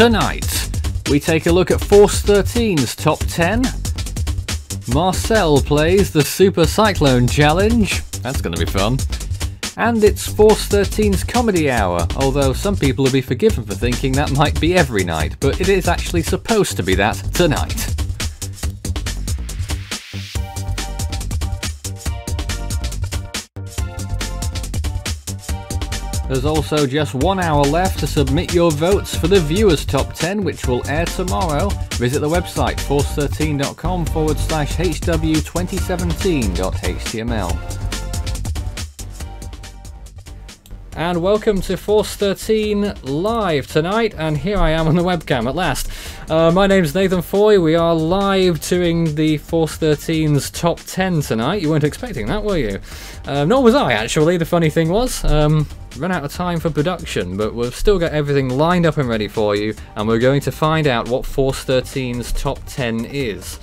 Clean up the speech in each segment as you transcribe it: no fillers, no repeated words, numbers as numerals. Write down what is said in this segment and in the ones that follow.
Tonight, we take a look at Force 13's top 10. Marcel plays the Super Cyclone Challenge. That's going to be fun. And it's Force 13's Comedy Hour, although some people will be forgiven for thinking that might be every night, but it is actually supposed to be that tonight. There's also just 1 hour left to submit your votes for the Viewers Top 10, which will air tomorrow. Visit the website force13.com/hw2017.html. And welcome to Force 13 Live tonight, and here I am on the webcam at last. My name's Nathan Foy. We are live doing the Force 13's top 10 tonight. You weren't expecting that, were you? Nor was I, actually. The funny thing was, run out of time for production, but we've still got everything lined up and ready for you, and we're going to find out what Force 13's top 10 is.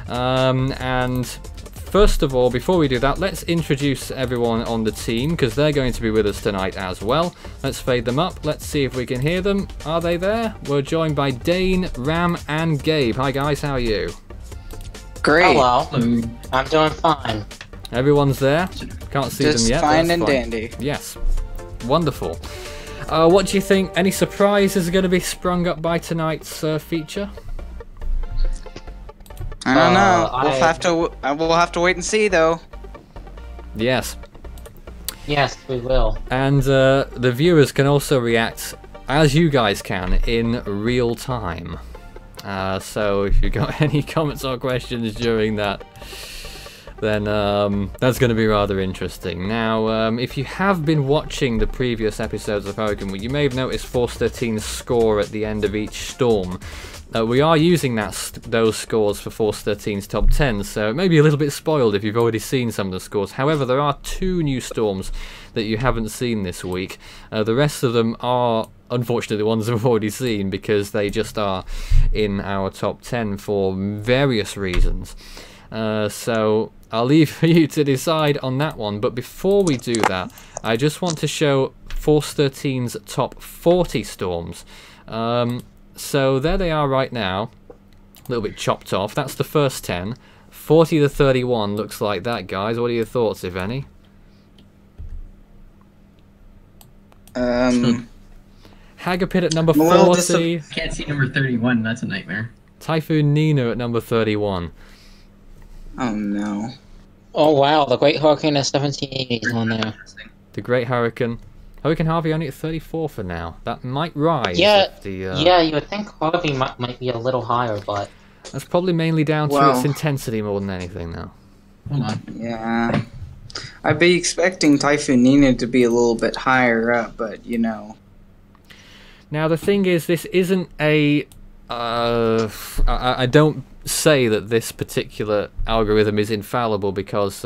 And first of all, before we do that, let's introduce everyone on the team, because they're going to be with us tonight as well. Let's fade them up. Let's see if we can hear them. Are they there? We're joined by Dane, Ram, and Gabe. Hi guys, how are you? Great. Hello. I'm doing fine. Everyone's there? Can't see them yet. Just fine and dandy. Yes. Wonderful. What do you think? Any surprises are going to be sprung up by tonight's feature? I don't know. We'll have to wait and see, though. Yes. Yes, we will. And the viewers can also react, as you guys can, in real time. So if you've got any comments or questions during that, then that's going to be rather interesting. Now, if you have been watching the previous episodes of Hurricane, you may have noticed Force 13's score at the end of each storm. We are using those scores for Force 13's top 10, so it may be a little bit spoiled if you've already seen some of the scores. However, there are 2 new storms that you haven't seen this week. The rest of them are, unfortunately, the ones we've already seen, because they just are in our top 10 for various reasons. So I'll leave for you to decide on that one, but before we do that, I just want to show Force 13's top 40 storms. So there they are right now, a little bit chopped off. That's the first 10. 40 to 31 looks like that, guys. What are your thoughts, if any? Hagapit at number 40. I can't see number 31, that's a nightmare. Typhoon Nina at number 31. Oh no. Oh wow, the Great Hurricane of 1780 is on there. The Great Hurricane. Hurricane Harvey only at 34 for now. That might rise. Yeah, if the, yeah, you would think Harvey might be a little higher, but that's probably mainly down to its intensity more than anything, though. Hold on. Yeah. I'd be expecting Typhoon Nina to be a little bit higher up, but you know. Now the thing is, this isn't a. I don't say that this particular algorithm is infallible, because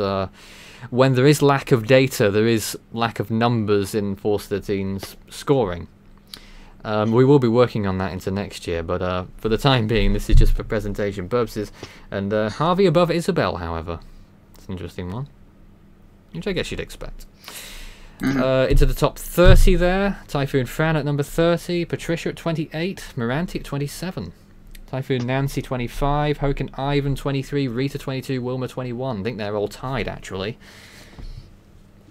when there is lack of data, there is lack of numbers in Force 13's scoring. We will be working on that into next year, but for the time being, this is just for presentation purposes. And Harvey above Isabel, however. It's an interesting one, which I guess you'd expect. Into the top 30 there. Typhoon Fran at number 30, Patricia at 28, Moranti at 27. Typhoon Nancy 25, Hurricane Ivan 23, Rita 22, Wilma 21. I think they're all tied, actually.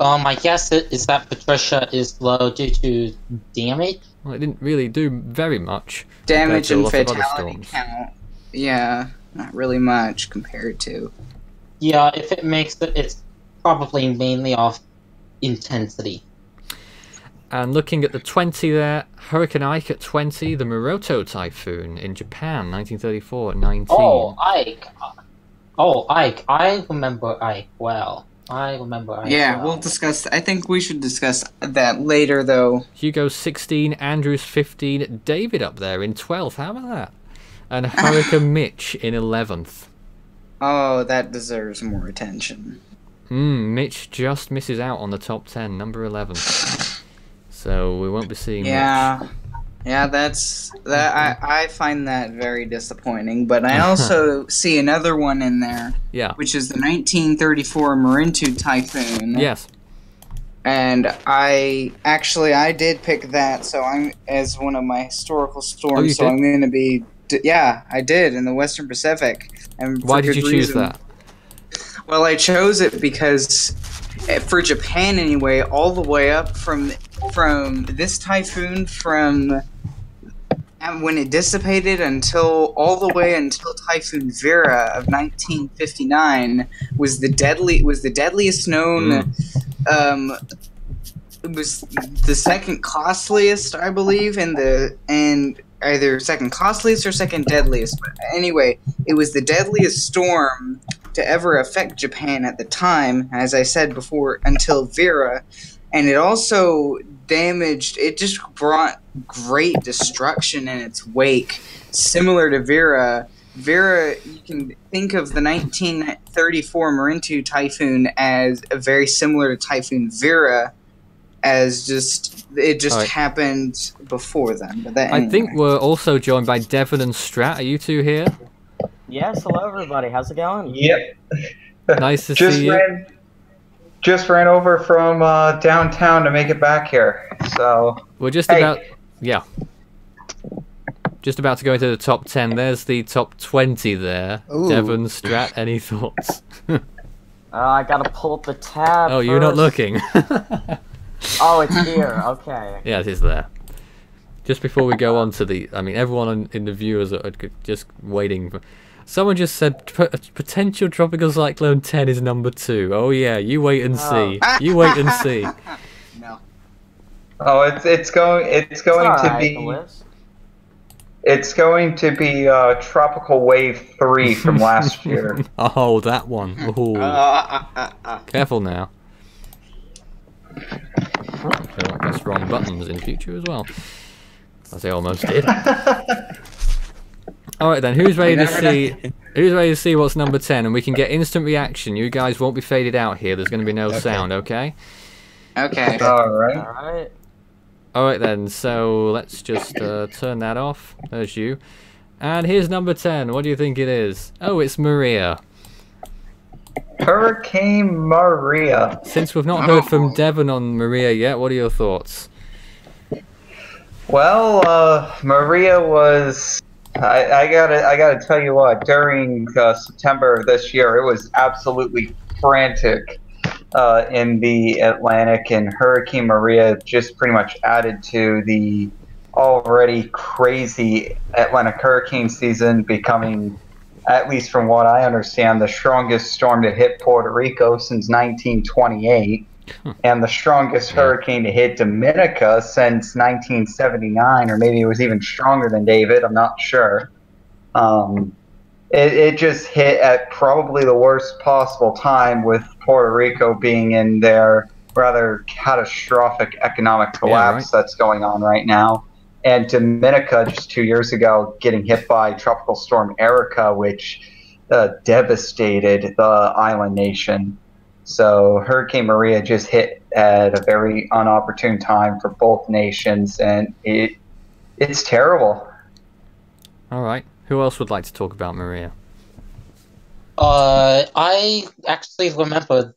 my guess is that Patricia is low due to damage. Well, it didn't really do very much. Damage and fatality storms. count. Yeah, not really much compared to. Yeah, if it makes it, it's probably mainly off intensity. And looking at the 20 there, Hurricane Ike at 20, the Maroto Typhoon in Japan, 1934 at 19. Oh, Ike. Oh, Ike. I remember Ike well. I remember Ike well. We'll discuss. I think we should discuss that later, though. Hugo 16, Andrews 15, David up there in 12th. How about that? And Hurricane Mitch in 11th. Oh, that deserves more attention. Mitch just misses out on the top 10, number 11. So we won't be seeing Mitch. Yeah, I find that very disappointing. But I also see another one in there. Yeah. Which is the 1934 Marintu Typhoon. Yes. And I did pick that, so I'm as one of my historical storms. you so did? I'm going to be, yeah, I did in the Western Pacific, and Why for did good you choose reason. that? Well, I chose it because, for Japan anyway, all the way up from this typhoon when it dissipated until all the way until Typhoon Vera of 1959 was the deadliest known. It was the second costliest, I believe, and either second costliest or second deadliest. But anyway, it was the deadliest storm to ever affect Japan at the time, as I said before, until Vera, and it also damaged. It just brought great destruction in its wake, similar to Vera. Vera, you can think of the 1934 Marintu typhoon as very similar to Typhoon Vera, as it Alright. happened before then. But that, I think anyway. we're also joined by Devon and Strat. Are you two here? Yes, hello everybody. How's it going? Yep. Nice to see you. Just ran over from downtown to make it back here. So We're just Hey. about, yeah. Just about to go into the top 10. There's the top 20 there. Ooh. Devon, Strat, any thoughts? I gotta pull up the tab. Oh, you're not first. looking. Oh, it's here. Okay. Yeah, it is there. Just before we go on to the, I mean, everyone in the viewers are just waiting for. Someone just said potential tropical cyclone 10 is number 2. Oh yeah, you wait and see. You wait and see. No. oh, it's going to Alright, be Liz. it's going to be Tropical Wave 3 from last year. Oh, that one. Ooh. Careful now. I feel like that's wrong buttons in future as well. As I almost did. Alright then, who's ready to see what's number 10? And we can get instant reaction. You guys won't be faded out here. There's going to be no sound, okay? Okay. All right. Alright. Alright then, so let's just turn that off. There's you. And here's number 10. What do you think it is? Oh, it's Maria. Hurricane Maria. Since we've not heard from Devon on Maria yet, what are your thoughts? Well, Maria was. I gotta tell you what. During September of this year, it was absolutely frantic in the Atlantic, and Hurricane Maria just pretty much added to the already crazy Atlantic hurricane season, becoming, at least from what I understand, the strongest storm to hit Puerto Rico since 1928. And the strongest hurricane to hit Dominica since 1979, or maybe it was even stronger than David, I'm not sure. It just hit at probably the worst possible time, with Puerto Rico being in their rather catastrophic economic collapse that's going on right now. And Dominica, just 2 years ago, getting hit by Tropical Storm Erica, which devastated the island nation. So Hurricane Maria just hit at a very inopportune time for both nations, and it's terrible. Alright, who else would like to talk about Maria? I actually remember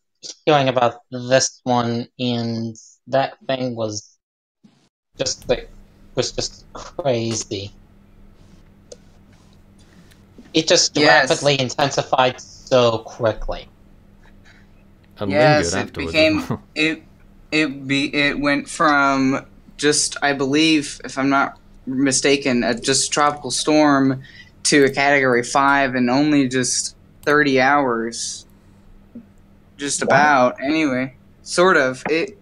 hearing about this one, and that thing was just crazy. It just rapidly intensified so quickly. And Yes, lingered it afterwards. became it went from just, I believe, if I'm not mistaken, just a tropical storm to a Category 5 in only just 30 hours. Just about. Anyway, sort of. It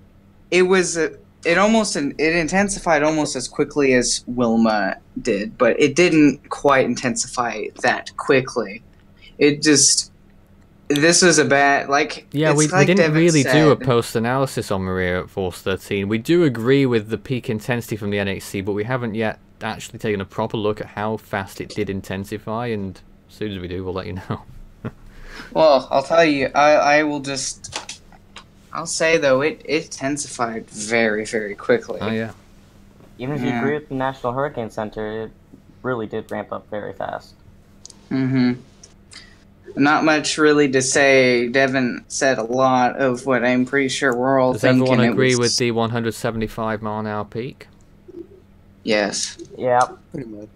intensified almost as quickly as Wilma did, but it didn't quite intensify that quickly. This was a bad, Yeah, we like didn't Devin really do a said. post-analysis on Maria at Force 13. We do agree with the peak intensity from the NHC, but we haven't yet actually taken a proper look at how fast it did intensify, and as soon as we do, we'll let you know. Well, I'll tell you, I'll say though, it intensified very, very quickly. Oh yeah. Even if you agree with the National Hurricane Center, it really did ramp up very fast. Mm-hmm. Not much really to say. Devin said a lot of what I'm pretty sure we're all Does thinking. everyone agree it was, with the 175-mile-an-hour peak? Yes. Yeah. Pretty much.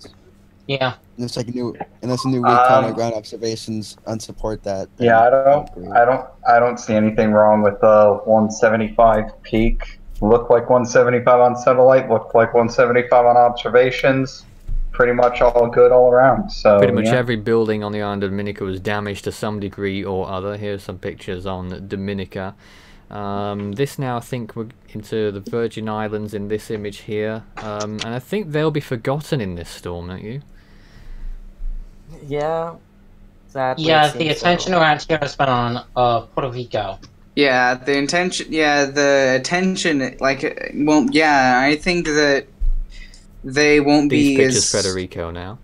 Yeah. There's like unless a new recon or ground observations unsupport that. then Yeah, agree. I don't see anything wrong with the 175 peak. Looked like 175 on satellite. Looked like 175 on observations. Pretty much all good all around. So Pretty much yeah. every building on the island of Dominica was damaged to some degree or other. Here's some pictures on Dominica. This now, I think we're into the Virgin Islands in this image here. And I think they'll be forgotten in this storm, don't you? Yeah. Sadly, Yeah, it the seems attention so. around here has been on Puerto Rico. Yeah, the intention. Yeah, the attention. Like, well, yeah, I think that they won't These be pictures, as. Federico now.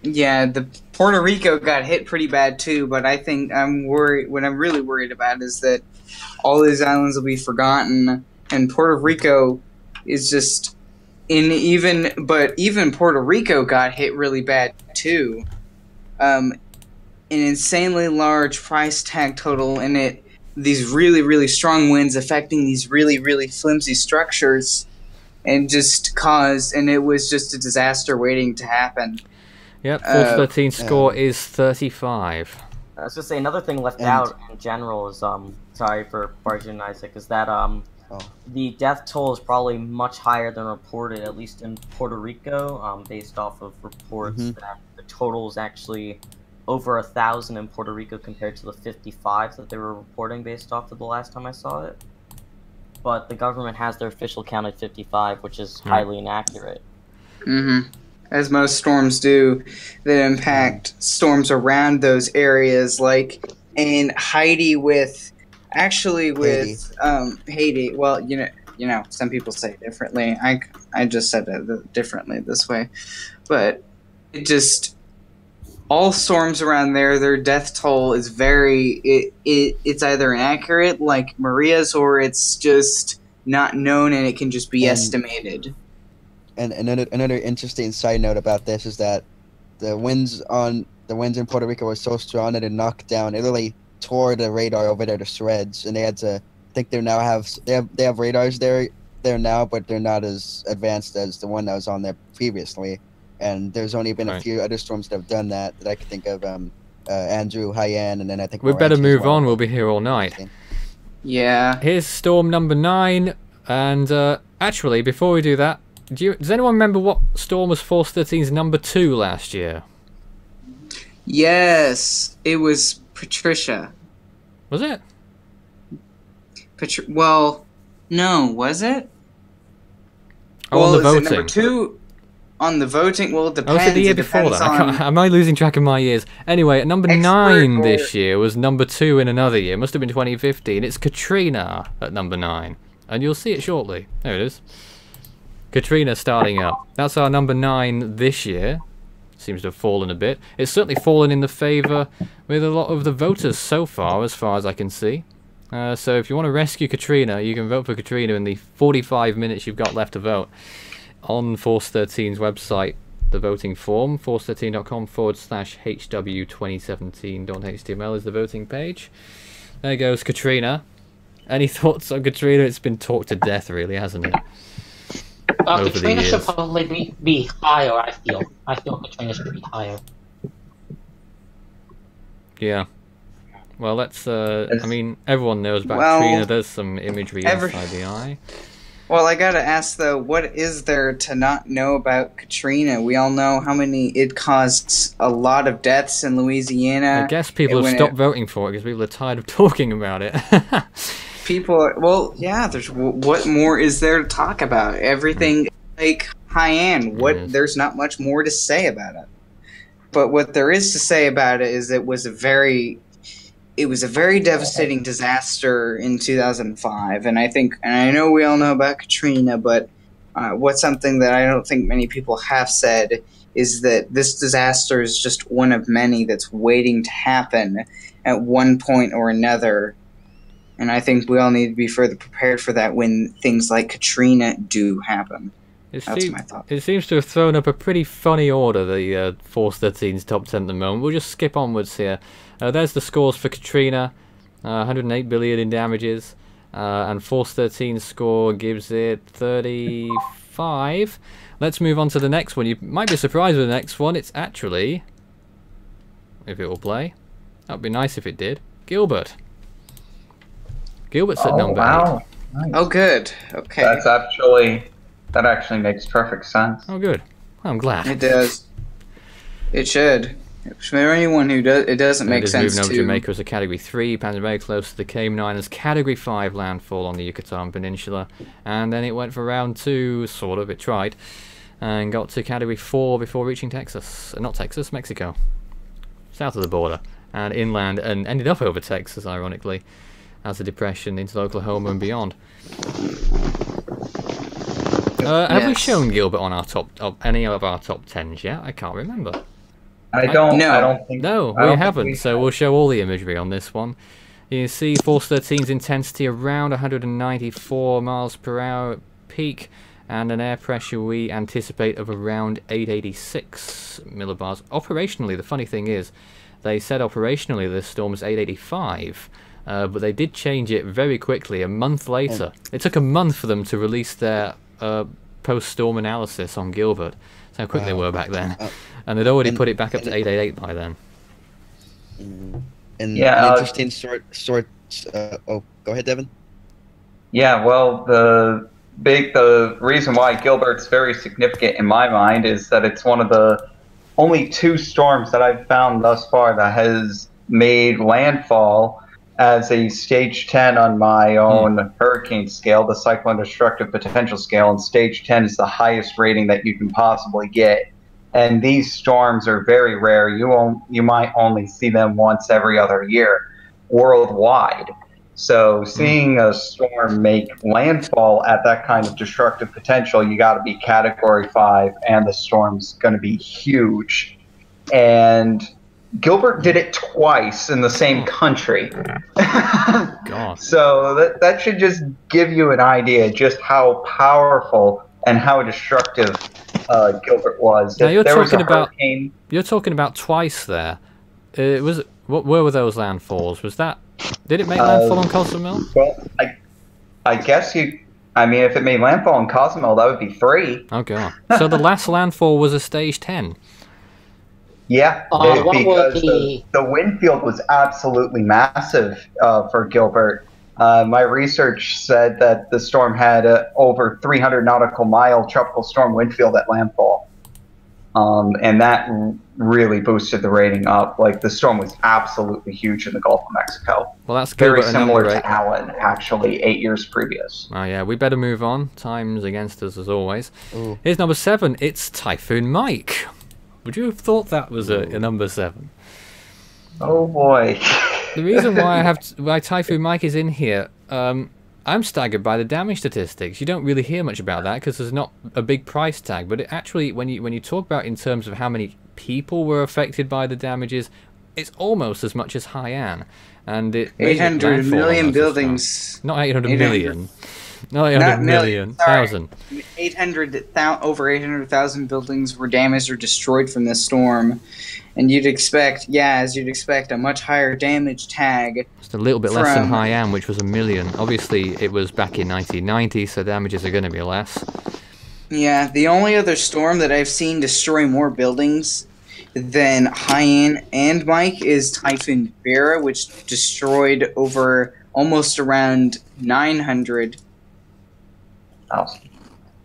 Yeah, the Puerto Rico got hit pretty bad too, but I think I'm worried. What I'm really worried about is that all these islands will be forgotten, and Puerto Rico is just even Puerto Rico got hit really bad too. An insanely large price tag total in it. These really, really strong winds affecting these really, really flimsy structures, and it was just a disaster waiting to happen. Yep, 413 score is 35. I was gonna say another thing left And- out in general is sorry for barging Isaac, is that the death toll is probably much higher than reported, at least in Puerto Rico, based off of reports that the total is actually over 1,000 in Puerto Rico compared to the 55 that they were reporting based off of the last time I saw it. But the government has their official count at 55, which is highly inaccurate. Mm-hmm. As most storms do, that impact storms around those areas, like in Haiti Haiti. Well, you know, some people say it differently. I just said it differently this way, but it just all storms around there. Their death toll is it's either inaccurate, like Maria's, or it's just not known and it can just be estimated. And another interesting side note about this is that the winds in Puerto Rico were so strong that it knocked down. It really tore the radar over there to shreds, and they had to. I think they have radars there now, but they're not as advanced as the one that was on there previously. And there's only been a few other storms that have done that I can think of. Andrew, Haiyan, and then I think We better Moranti as move well. on. We'll be here all night. Yeah. Here's storm number 9, and actually, before we do that, does anyone remember what storm was Force 13's number 2 last year? Yes, it was Patricia. Was it? Well, no, was it? Oh, well, on the is voting. it number 2 on the voting? Well, it Oh, depends. was it the year It before depends that? on- Am I losing track of my years? Anyway, at number Expert 9 or- this year was number 2 in another year. Must have been 2015. It's Katrina at number 9. And you'll see it shortly. There it is. Katrina starting up. That's our number 9 this year. Seems to have fallen a bit. It's certainly fallen in the favour with a lot of the voters so far as I can see. So if you want to rescue Katrina, you can vote for Katrina in the 45 minutes you've got left to vote on Force 13's website. The voting form, force13.com/HW2017.html is the voting page. There goes Katrina. Any thoughts on Katrina? It's been talked to death, really, hasn't it? Over the Katrina should years. probably be higher, I feel. I feel Katrina should be higher. Yeah. Well, let's, I mean, everyone knows about Well, Katrina. There's some imagery inside the eye. Well, I gotta ask though, what is there to not know about Katrina? We all know how many it caused a lot of deaths in Louisiana. I guess people have when stopped voting for it because people are tired of talking about it. Well, yeah. What more is there to talk about? Everything like Haiyan. There's not much more to say about it. But what there is to say about it is it was a very devastating disaster in 2005, and I know we all know about Katrina, but what's something that I don't think many people have said is that this disaster is just one of many that's waiting to happen at one point or another, and I think we all need to be further prepared for that when things like Katrina do happen. That's my thought. It seems to have thrown up a pretty funny order, the Force 13's top 10 at the moment. We'll just skip onwards here. There's the scores for Katrina, 108 billion in damages, and Force 13's score gives it 35. Let's move on to the next one. You might be surprised with the next one. It's actually, if it will play, that would be nice if it did, Gilbert. Gilbert's at number 8. Nice. Oh, good. Okay. That actually makes perfect sense. Oh, good. Well, I'm glad. It does. It should. For anyone who does, it doesn't make sense moving over to. Jamaica as a Category 3, Pan's very close to the Cayman Islands. Category 5 landfall on the Yucatan Peninsula. And then it went for round 2, sort of, it tried. And got to Category 4 before reaching Texas. Not Texas, Mexico. South of the border. And inland, and ended up over Texas, ironically, as a depression into Oklahoma and beyond. Have we shown Gilbert on our any of our top 10s yet? I can't remember. I don't think No, we haven't, so we'll show all the imagery on this one. You can see Force 13's intensity around 194 miles per hour peak, and an air pressure we anticipate of around 886 millibars. Operationally, the funny thing is, they said operationally this storm was 885, but they did change it very quickly, a month later. It took a month for them to release their post-storm analysis on Gilbert. That's how quick they were back then. And they'd already put it back up to 888 by then. And Yeah, an interesting sort. Oh, go ahead, Devin. Yeah, well, the reason why Gilbert's very significant in my mind is that it's one of the only 2 storms that I've found thus far that has made landfall as a stage 10 on my own hurricane scale, the cyclone destructive potential scale, and stage 10 is the highest rating that you can possibly get. And these storms are very rare. You might only see them once every other year worldwide. So seeing a storm make landfall at that kind of destructive potential, you got to be Category 5, and the storm's going to be huge. And Gilbert did it twice in the same country. God. So that should just give you an idea just how powerful and how destructive Gilbert was. Now There was a hurricane. you're talking about twice there. Where were those landfalls? Did it make landfall on Cozumel? Well, I guess I mean, if it made landfall in Cozumel, that would be 3. Oh god. So the last landfall was a stage 10. Yeah, what because would be... the wind field was absolutely massive for Gilbert. My research said that the storm had over 300 nautical mile tropical storm wind field at landfall. And that really boosted the rating up. Like, the storm was absolutely huge in the Gulf of Mexico. Well, that's very Gilbert similar number 8. to Allen, actually, 8 years previous. Oh yeah, we better move on. Time's against us as always. Ooh. Here's number 7. It's Typhoon Mike. Would you have thought that was a number 7? Oh boy. The reason why Typhoon Mike is in here, I'm staggered by the damage statistics. You don't really hear much about that because there's not a big price tag. But it actually, when you talk about in terms of how many people were affected by the damages, it's almost as much as Haiyan. And it 800 million buildings. Not 800 million. Not 800 million. Thousand. Over 800,000 buildings were damaged or destroyed from this storm. And you'd expect, as you'd expect, a much higher damage tag. Just a little bit less than Haiyan, which was 1 million. Obviously, it was back in 1990, so damages are going to be less. Yeah, the only other storm that I've seen destroy more buildings than Haiyan and Mike is Typhoon Vera, which destroyed almost around 900.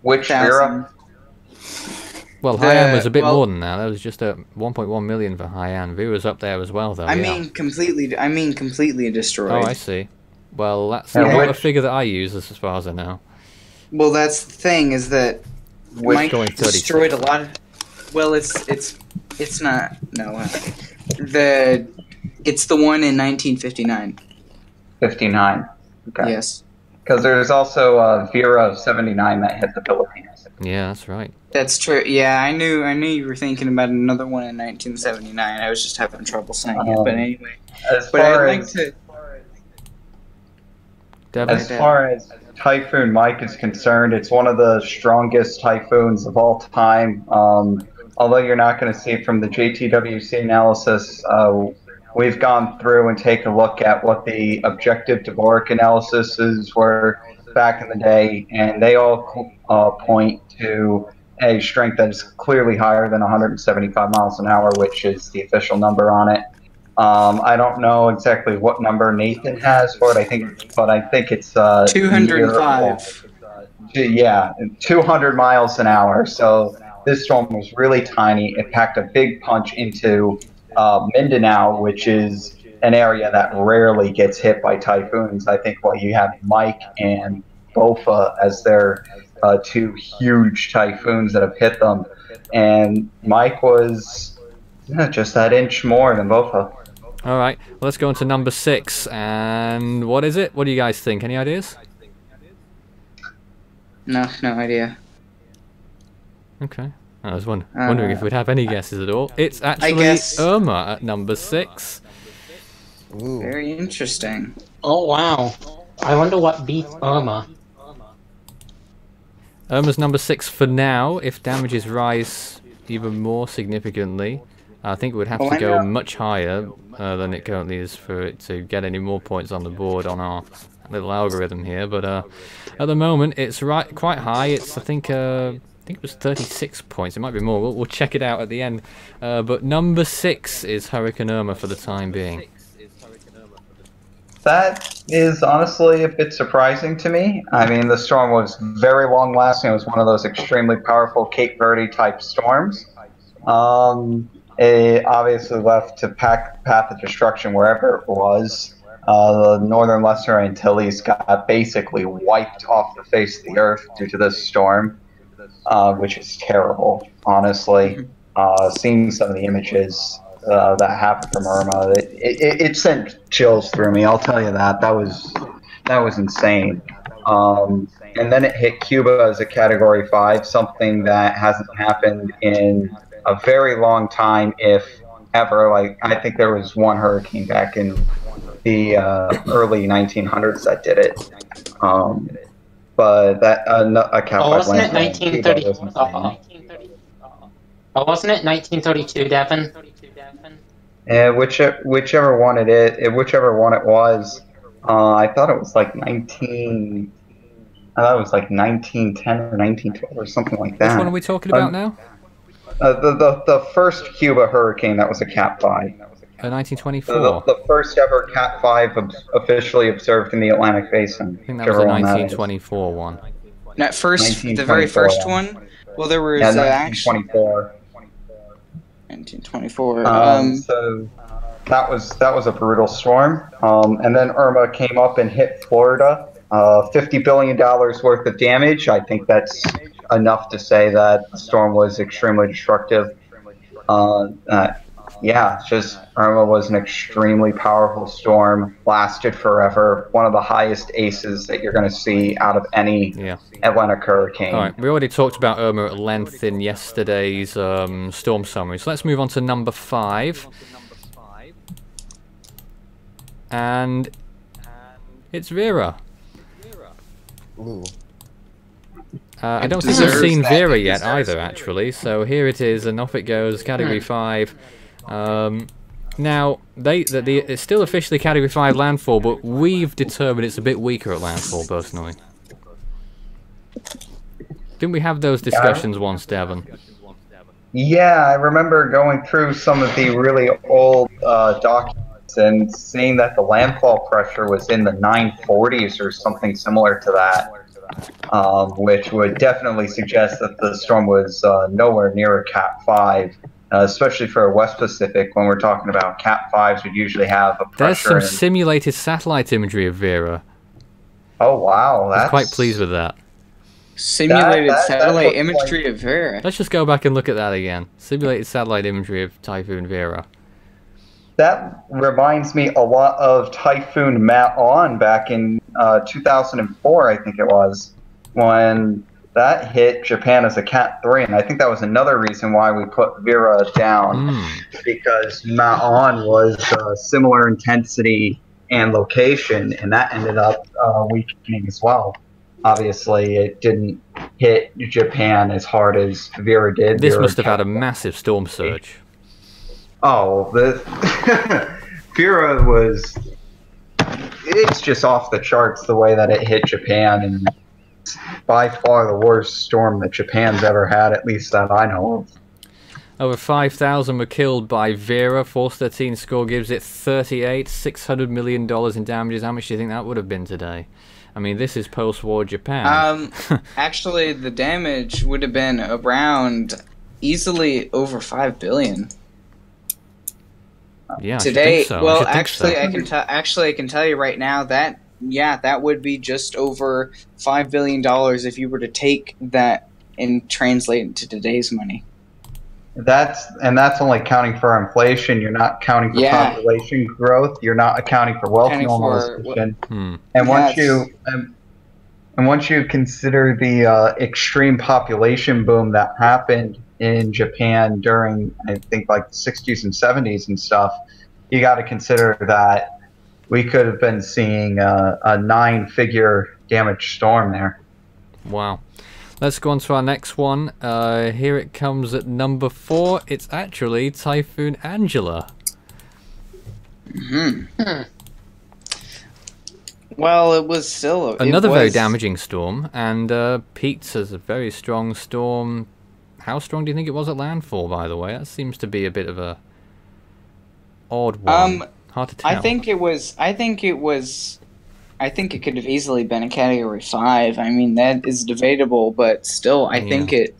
Which Vera? Well, Haiyan was a bit more than that. That was just 1.1 million for Haiyan. Vera's up there as well, though. I mean completely destroyed. Oh, I see. Well, that's not a figure that I use, as far as I know. Well, that's the thing, is that Mike destroyed a lot of... Well, it's not... No. It's the one in 1959. 59. Okay. Yes. Because there's also Vera 79 that hit the Philippines. Yeah, that's right. That's true. Yeah, I knew you were thinking about another one in 1979. I was just having trouble saying it, but anyway. As far as As far as Typhoon Mike is concerned, it's one of the strongest typhoons of all time. Although you're not going to see it from the JTWC analysis, we've gone through and taken a look at what the objective Dvorak analyses were back in the day, and they all point to a strength that is clearly higher than 175 miles an hour, which is the official number on it. I don't know exactly what number Nathan has for it. I think it's 205. Yeah, 200 miles an hour. So this storm was really tiny. It packed a big punch into Mindanao, which is an area that rarely gets hit by typhoons. I think you have Mike and Bofa as their two huge typhoons that have hit them, and Mike was just that inch more than Bofa. All right, well, let's go on to number 6. And what is it? What do you guys think? Any ideas? No idea. Okay. I was wondering if we'd have any guesses at all. It's actually Irma at number 6. Ooh. Very interesting. Oh, wow. I wonder what beats Irma. Irma's number 6 for now. If damages rise even more significantly, I think it would have to go much higher than it currently is for it to get any more points on the board on our little algorithm here. But at the moment, it's quite high. It's I think it was 36 points. It might be more. We'll check it out at the end. But number 6 is Hurricane Irma for the time being. That is honestly a bit surprising to me. I mean, the storm was very long-lasting. It was one of those extremely powerful Cape Verde type storms. It obviously left to path of destruction wherever it was. The northern Lesser Antilles got basically wiped off the face of the earth due to this storm, which is terrible, honestly. Seeing some of the images that happened from Irma, it sent chills through me. I'll tell you that. That was insane. And then it hit Cuba as a Category 5, something that hasn't happened in a very long time, if ever. Like, I think there was one hurricane back in the early 1900s that did it. But that a Cat 5 wasn't it landfall 1930? Wasn't it 1932, Devin? Yeah, whichever one it was. I thought it was like 1910 or 1912 or something like that. Which one are we talking about now? The first Cuba hurricane that was a Cat 5. 1924. The first ever Cat 5 officially observed in the Atlantic Basin. I think that was the 1924 one. The very first one? Well, there was 1924. 1924. So that was a brutal storm. And then Irma came up and hit Florida. $50 billion worth of damage. I think that's enough to say that the storm was extremely destructive. Irma was an extremely powerful storm, lasted forever, one of the highest aces that you're going to see out of any Atlantic hurricane. All right, we already talked about Irma at length in yesterday's storm summary, so let's move on to number 5. And it's Vera. Ooh. I don't think we've seen Vera yet either, actually. So here it is, and off it goes, Category 5. Now, it's still officially Category 5 landfall, but we've determined it's a bit weaker at landfall, personally. Didn't we have those discussions once, Devon? Yeah, I remember going through some of the really old documents and seeing that the landfall pressure was in the 940s or something similar to that. Which would definitely suggest that the storm was nowhere near a Cat 5, especially for a West Pacific. When we're talking about Cat 5s, would usually have a pressure. There's some simulated satellite imagery of Vera. Oh wow, I'm quite pleased with that. Simulated satellite imagery of Vera. Let's just go back and look at that again. Simulated satellite imagery of Typhoon Vera. That reminds me a lot of Typhoon Mat-On back in 2004, I think it was, when that hit Japan as a Cat 3, and I think that was another reason why we put Vera down, because Mat-On was similar intensity and location, and that ended up weakening as well. Obviously, it didn't hit Japan as hard as Vera did. This Vera must have had a massive storm surge. Oh, the Vera was. It's just off the charts the way that it hit Japan, and by far the worst storm that Japan's ever had, at least that I know of. Over 5,000 were killed by Vera. Force 13 score gives it 38, $600 million in damages. How much do you think that would have been today? I mean, this is post-war Japan. Actually, the damage would have been around easily over 5 billion. Yeah, Today, I think so. well, I I can tell you right now that that would be just over $5 billion if you were to take that and translate it to today's money. That's only counting for inflation. You're not counting for population growth. You're not accounting for wealth normalization. And once you consider the extreme population boom that happened in Japan during, I think, like the 60s and 70s and stuff, you got to consider that we could have been seeing a 9-figure damage storm there. Wow. Let's go on to our next one. Here it comes at number 4. It's actually Typhoon Angela. Well, it was still another very damaging storm, and peaked as a very strong storm. How strong do you think it was at landfall, by the way? That seems to be a bit of a odd one. Hard to tell. I think it could have easily been a Category 5. I mean, that is debatable, but still, I think it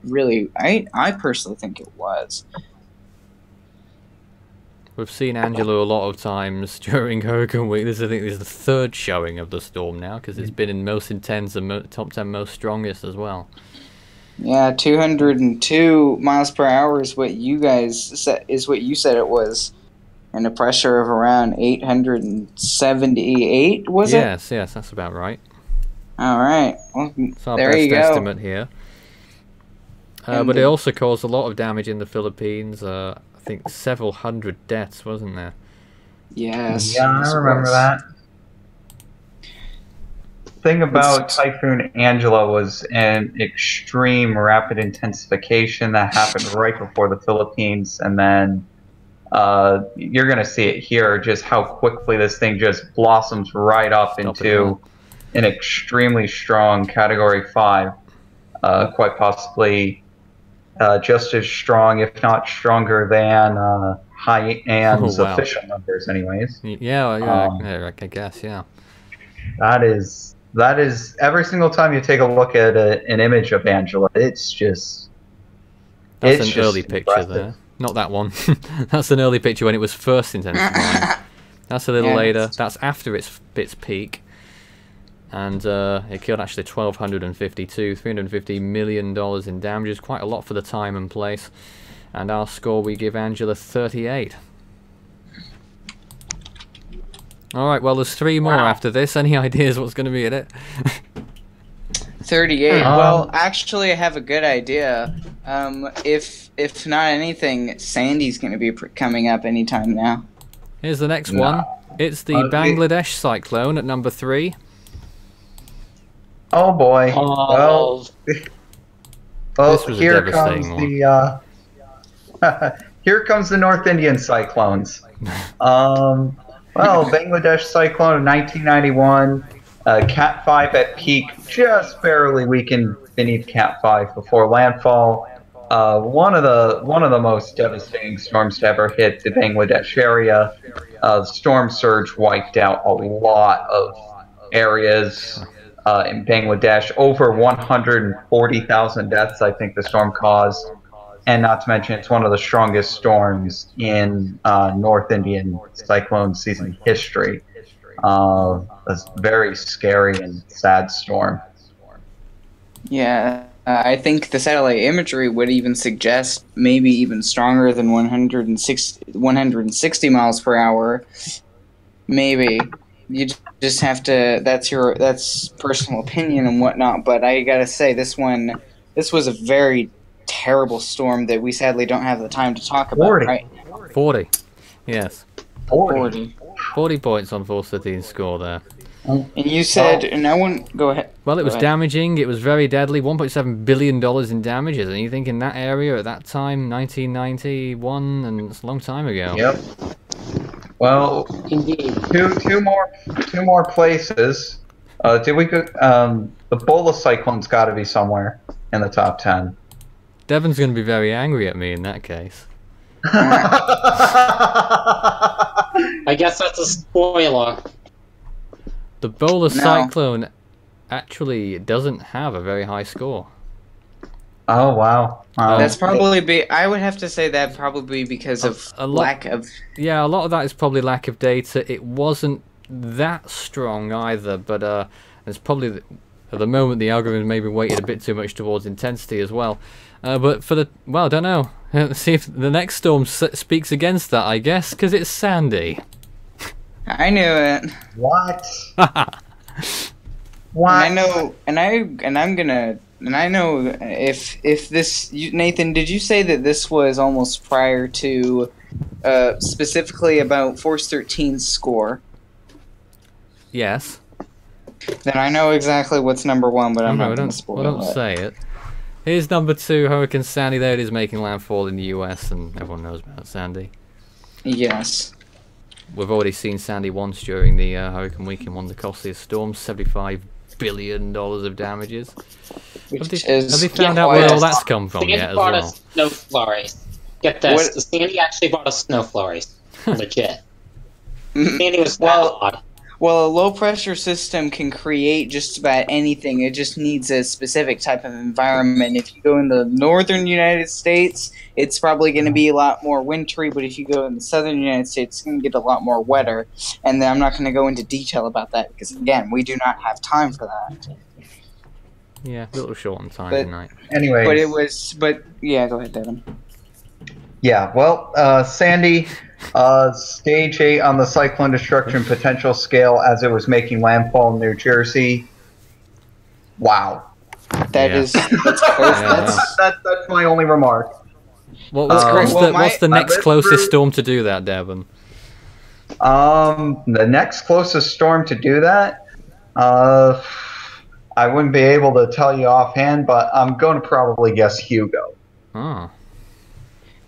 really. I personally think it was. We've seen Angela a lot of times during Hurricane Week. I think this is the 3rd showing of the storm now, because it's been in most intense and top 10 most strongest as well. Yeah, 202 miles per hour is what you guys said. Is what you said it was. And a pressure of around 878, was it? Yes, that's about right. All right. Well, it's our there best you go. estimate here. But it also caused a lot of damage in the Philippines. I think several hundred deaths, wasn't there? Yes. Yeah, I remember that. The thing about Typhoon Angela was an extreme rapid intensification that happened right before the Philippines, and then you're going to see it here, just how quickly this thing just blossoms right up into an extremely strong Category 5. Quite possibly just as strong, if not stronger than Haiyan's official numbers anyways. I guess, yeah. That is every single time you take a look at an image of Angela, it's just... That's an early picture there. Not that one. That's an early picture when it was first intensifying. That's a little later. That's after its peak. And it killed actually 1,252, $350 million in damages. Quite a lot for the time and place. And our score, we give Angela 38. Alright, well there's 3 more after this. Any ideas what's going to be in it? 38. Well, actually, I have a good idea. If not anything, Sandy's going to be coming up anytime now. Here's the next one. It's the Bangladesh cyclone at number 3. Oh boy. Well, here comes the here comes the North Indian cyclones. Well, Bangladesh cyclone of 1991. Cat 5 at peak, just barely weakened beneath Cat 5 before landfall. One of the most devastating storms to ever hit the Bangladesh area. The storm surge wiped out a lot of areas in Bangladesh. Over 140,000 deaths, I think the storm caused. And not to mention, it's one of the strongest storms in North Indian cyclone season history. A very scary and sad storm. Yeah, I think the satellite imagery would even suggest maybe even stronger than 160 miles per hour. Maybe. You just have to. That's personal opinion and whatnot. But I gotta say, this was a very terrible storm that we sadly don't have the time to talk about. 40. Right? 40. Yes. 40. 40 points on 413's score there. And you said, and I wouldn't go ahead. Well, it was Go ahead. damaging. It was very deadly. $1.7 billion in damages. And you think in that area at that time, 1991, and it's a long time ago. Yep. Well, Indeed. two more places. Did we go? The Bola Cyclone's got to be somewhere in the top 10. Devon's going to be very angry at me in that case. I guess that's a spoiler. The Bola No. Cyclone actually doesn't have a very high score. Oh wow! That's probably I would have to say that probably because of a lot- lack of. Yeah, a lot of that is probably lack of data. It wasn't that strong either, but it's probably at the moment the algorithm maybe weighted a bit too much towards intensity as well. But for the I don't know. Let's see if the next storm speaks against that. I guess because it's Sandy. I knew it. What? I know, and I know if this, Nathan, did you say that this was almost prior to, specifically about Force 13's score? Yes. Then I know exactly what's number one, but I'm not going to spoil don't it. say it. Here's number 2, Hurricane Sandy. There it is, making landfall in the US, and everyone knows about Sandy. Yes. We've already seen Sandy once during the Hurricane Weekend, one of the costliest storms, $75 billion of damages. Have they found out where all that's come from Sandy yet as brought well? us snow flurries. Get this, Sandy actually brought us snow flurries. Legit. Sandy was that odd. Well, a low-pressure system can create just about anything. It just needs a specific type of environment. If you go in the northern United States, it's probably going to be a lot more wintry, but if you go in the southern United States, it's going to get a lot more wetter. And I'm not going to go into detail about that because, again, we do not have time for that. Yeah, a little short on time But- tonight. Anyway. Yeah, go ahead, Devin. Yeah, well, Sandy, stage 8 on the cyclone destruction potential scale as it was making landfall in New Jersey. Wow. That's That's my only remark. What's the next lived closest through- storm to do that, Devon? The next closest storm to do that, I wouldn't be able to tell you offhand, but I'm going to probably guess Hugo. Oh.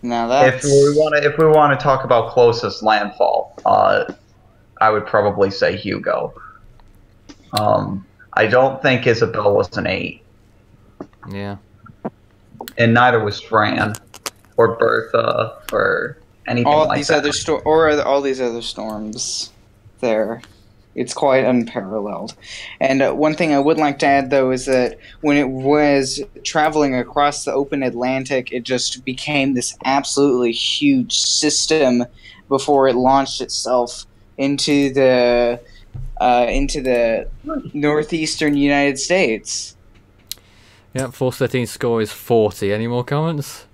Now that's... If we want to talk about closest landfall, I would probably say Hugo. I don't think Isabel was an 8, Yeah. and neither was Fran or Bertha or anything all like these that. all these other storms there. It's quite unparalleled. And one thing I would like to add, though, is that when it was traveling across the open Atlantic, it just became this absolutely huge system before it launched itself into the northeastern United States. Yeah, Force 13 score is 40. Any more comments?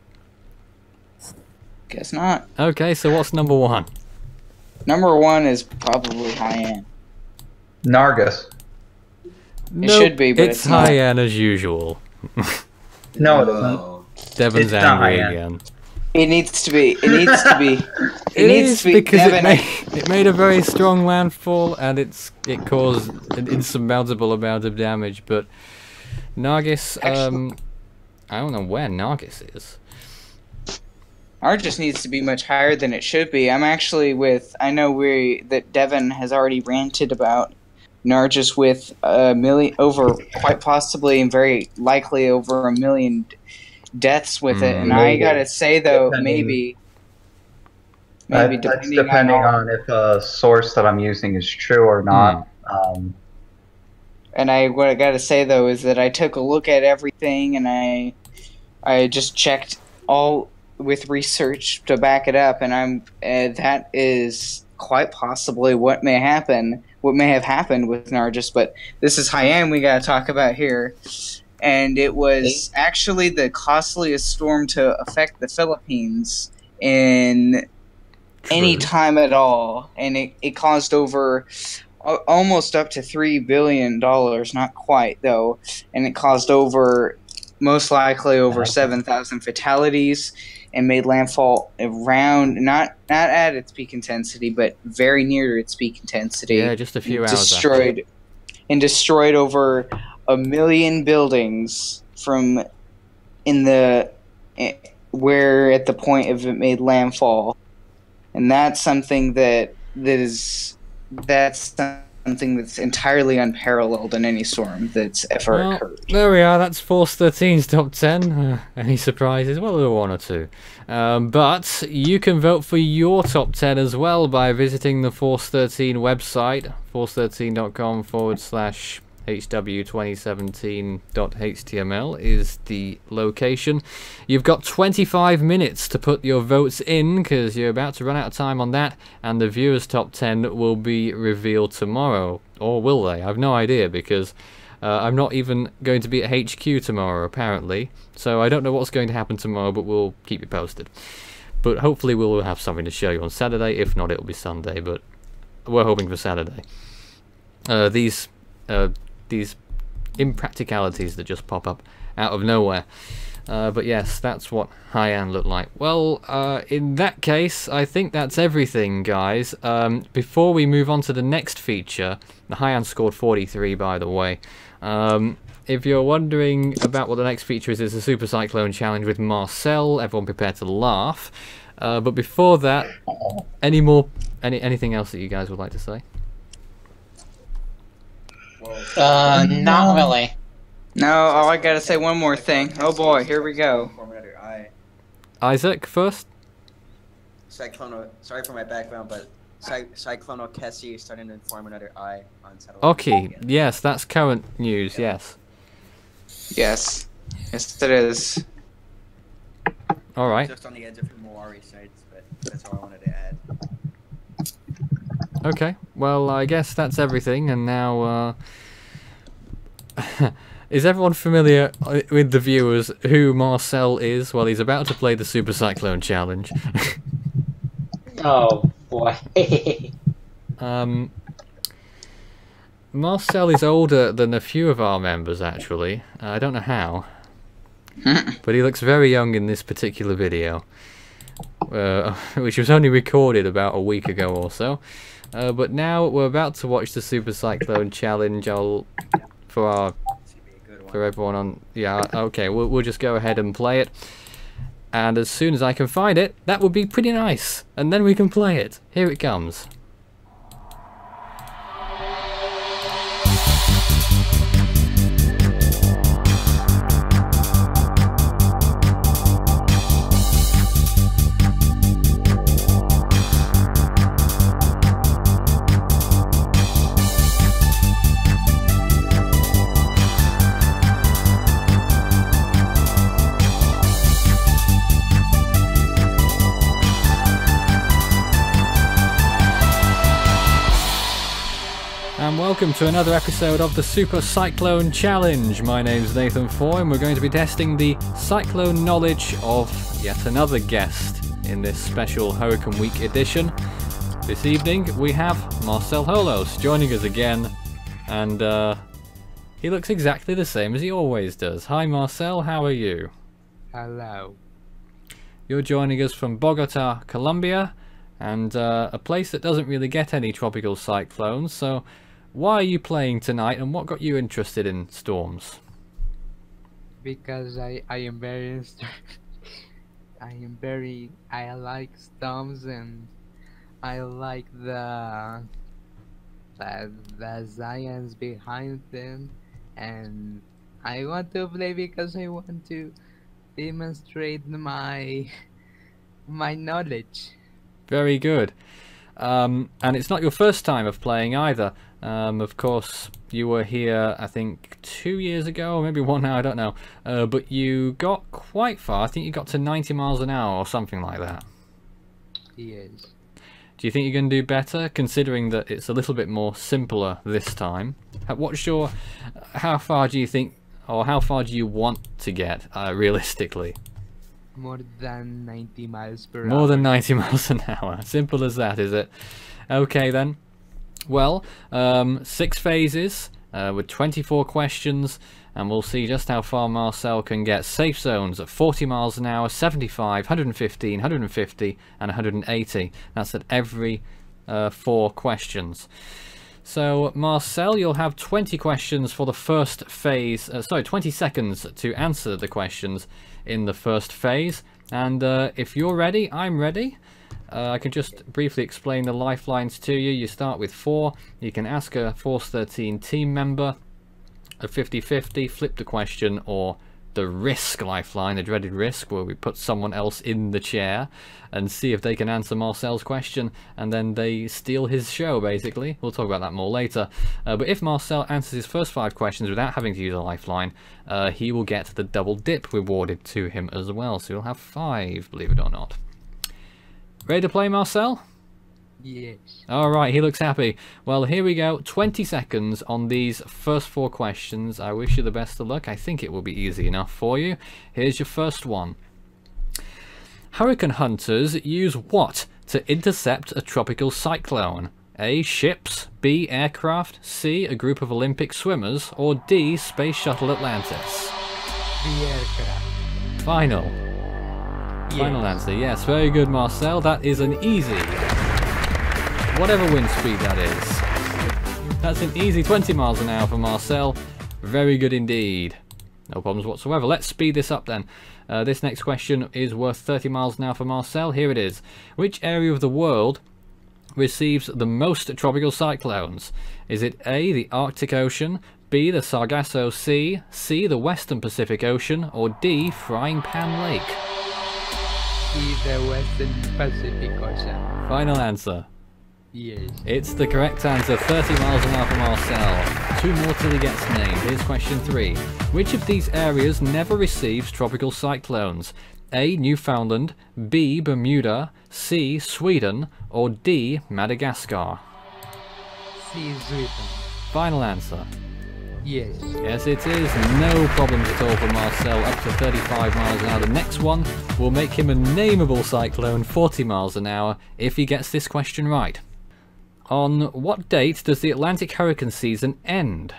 Guess not. Okay, so what's number 1? Number 1 is probably Hyann. Nargis. Should be, but it's it's not. Hyann as usual. No, it isn't. Devon's It's not angry Hyann. again. It needs to be. It needs to be. It needs is to be. because Devin, it made a very strong landfall and it caused an insurmountable amount of damage. But Nargis, I don't know where Nargis is. Ours just needs to be much higher than it should be. I'm actually with. I know that Devin has already ranted about Nargis with quite possibly and very likely over 1 million deaths with it. And I gotta say though, maybe That's depending on if a source that I'm using is true or not. And what I gotta say though is that I took a look at everything and I just checked all with research to back it up, and that is quite possibly what may have happened with Nargis. But this is Hyann we gotta talk about here, and it was actually the costliest storm to affect the Philippines in any time at all, and it caused over almost up to $3 billion, not quite though, and it caused over most likely over 7,000 fatalities, and made landfall around not at its peak intensity, but very near its peak intensity. Yeah, just a few hours Destroyed over 1 million buildings from where at the point of it made landfall, and that's something that's entirely unparalleled in any storm that's ever occurred. There we are, that's Force 13's top 10. Any surprises? Well, there were one or two. But you can vote for your top 10 as well by visiting the Force 13 website, force13.com/hw2017.html is the location. You've got 25 minutes to put your votes in, because you're about to run out of time on that, and the viewers' top 10 will be revealed tomorrow. Or will they? I've no idea, because I'm not even going to be at HQ tomorrow, apparently. So I don't know what's going to happen tomorrow, but we'll keep you posted. But hopefully we'll have something to show you on Saturday. If not, it'll be Sunday, but we're hoping for Saturday. These impracticalities that just pop up out of nowhere. But yes, that's what Haiyan looked like. Well, in that case, I think that's everything, guys. Before we move on to the next feature, the Haiyan scored 43, by the way. If you're wondering about what the next feature is, it's a Super Cyclone Challenge with Marcel. Everyone prepare to laugh. But before that, anything else that you guys would like to say? Not really. No, I gotta say one more thing. Oh boy, here we go. Isaac, first? Sorry for my background, but Cyclone Kessie is starting to form another eye on satellite. Okay, yes, that's current news, yes. Yes. Yes, it is. Alright. Just on the edge of Himawari sites, but that's all I wanted to add. Okay, well, I guess that's everything, and now, is everyone familiar with the viewers who Marcel is? Well, he's about to play the Super Cyclone Challenge. Oh, boy. Marcel is older than a few of our members, actually. I don't know how. But he looks very young in this particular video. Which was only recorded about a week ago or so. But now we're about to watch the Super Cyclone Challenge. For everyone on... Yeah, okay, we'll just go ahead and play it. And as soon as I can find it, that would be pretty nice. And then we can play it. Here it comes. Welcome to another episode of the Super Cyclone Challenge. My name's Nathan Foy, and we're going to be testing the cyclone knowledge of yet another guest in this special Hurricane Week edition. This evening we have Marcel Holos joining us again, and he looks exactly the same as he always does. Hi Marcel, how are you? Hello. You're joining us from Bogota, Colombia, and a place that doesn't really get any tropical cyclones, so why are you playing tonight, and what got you interested in storms? Because I am very I like storms, and I like the science behind them, and I want to play because I want to demonstrate my knowledge. Very good. And it's not your first time of playing either. Of course, you were here, I think, 2 years ago, or maybe 1 now, I don't know. But you got quite far. I think you got to 90 miles an hour or something like that. Yes. Do you think you're going to do better, considering that it's a little bit more simpler this time? How far do you think, or how far do you want to get, realistically? More than 90 miles per hour. More than 90 miles an hour. Simple as that, is it? Okay then. Well, 6 phases, with 24 questions, and we'll see just how far Marcel can get. Safe zones at 40 miles an hour, 75, 115, 150, and 180. That's at every 4 questions. So Marcel, you'll have 20 questions for the first phase, 20 seconds to answer the questions in the first phase. And if you're ready, I'm ready. I can just briefly explain the lifelines to you. You start with 4. You can ask a Force 13 team member a 50-50, flip the question, or the risk lifeline, the dreaded risk, where we put someone else in the chair and see if they can answer Marcel's question, and then they steal his show, basically. We'll talk about that more later. But if Marcel answers his first 5 questions without having to use a lifeline, he will get the double dip rewarded to him as well. So you'll have 5, believe it or not. Ready to play, Marcel? Yes. Alright, he looks happy. Well, here we go. 20 seconds on these first 4 questions. I wish you the best of luck. I think it will be easy enough for you. Here's your first one. Hurricane hunters use what to intercept a tropical cyclone? A. Ships, B. Aircraft, C. A group of Olympic swimmers, or D. Space Shuttle Atlantis? The aircraft. Final. Yes. Final answer. Yes, very good, Marcel. That is an easy, whatever wind speed that is. That's an easy 20 miles an hour for Marcel. Very good indeed. No problems whatsoever. Let's speed this up then. This next question is worth 30 miles an hour for Marcel. Here it is. Which area of the world receives the most tropical cyclones? Is it A, the Arctic Ocean, B, the Sargasso Sea, C, the Western Pacific Ocean, or D, Frying Pan Lake? C, the Western Pacific Ocean. Final answer. Yes. It's the correct answer. 30 miles an hour for Marcel. 2 more till he gets named. Here's question 3. Which of these areas never receives tropical cyclones? A, Newfoundland, B, Bermuda, C, Sweden, or D, Madagascar? C, Sweden. Final answer. Yes. Yes, it is. No problems at all for Marcel. Up to 35 miles an hour. The next one will make him a nameable cyclone, 40 miles an hour, if he gets this question right. On what date does the Atlantic hurricane season end?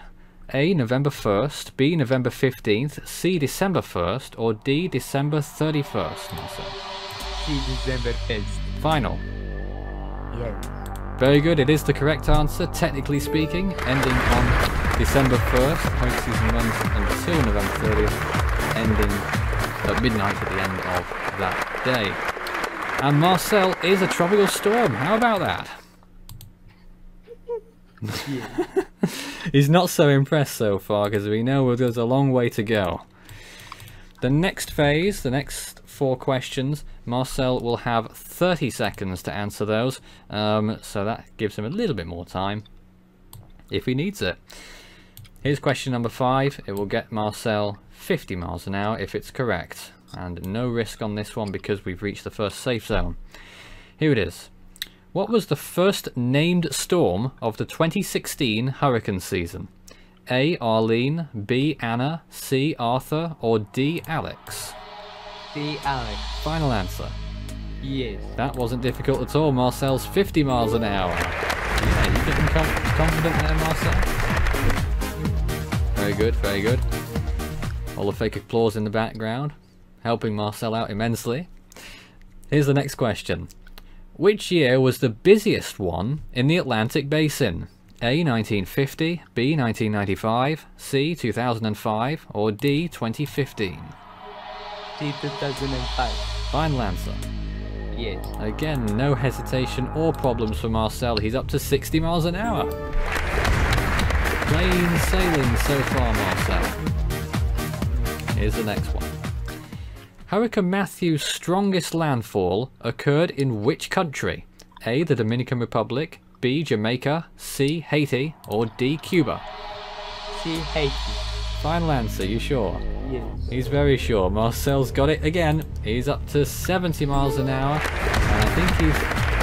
A, November 1st, B, November 15th, C, December 1st, or D, December 31st? Marcel. C, December 1st. Final. Yes. Very good, it is the correct answer, technically speaking, ending on December 1st. Hurricane season runs until November 30th, ending at midnight at the end of that day. And Marcel is a tropical storm. How about that? Yeah. He's not so impressed so far, because we know there's a long way to go. The next phase, the next 4 questions, Marcel will have 30 seconds to answer those, so that gives him a little bit more time if he needs it. Here's question number 5. It will get Marcel 50 miles an hour if it's correct, and no risk on this one because we've reached the first safe zone. Here it is. What was the first named storm of the 2016 hurricane season? A, Arlene, B, Anna, C, Arthur, or D, Alex? D, Alex. Final answer. Yes. That wasn't difficult at all. Marcel's 50 miles an hour. Yeah, you getting confident there, Marcel? Very good, very good. All the fake applause in the background, helping Marcel out immensely. Here's the next question. Which year was the busiest one in the Atlantic Basin? A, 1950, B, 1995, C, 2005, or D, 2015? C, 2005. Final answer. Yes. Again, no hesitation or problems for Marcel. He's up to 60 miles an hour. Plain sailing so far, Marcel. Here's the next one. Hurricane Matthew's strongest landfall occurred in which country? A, the Dominican Republic, B, Jamaica, C, Haiti, or D, Cuba? C, Haiti. Final answer, you sure? Yes. He's very sure. Marcel's got it again. He's up to 70 miles an hour. And I think he's...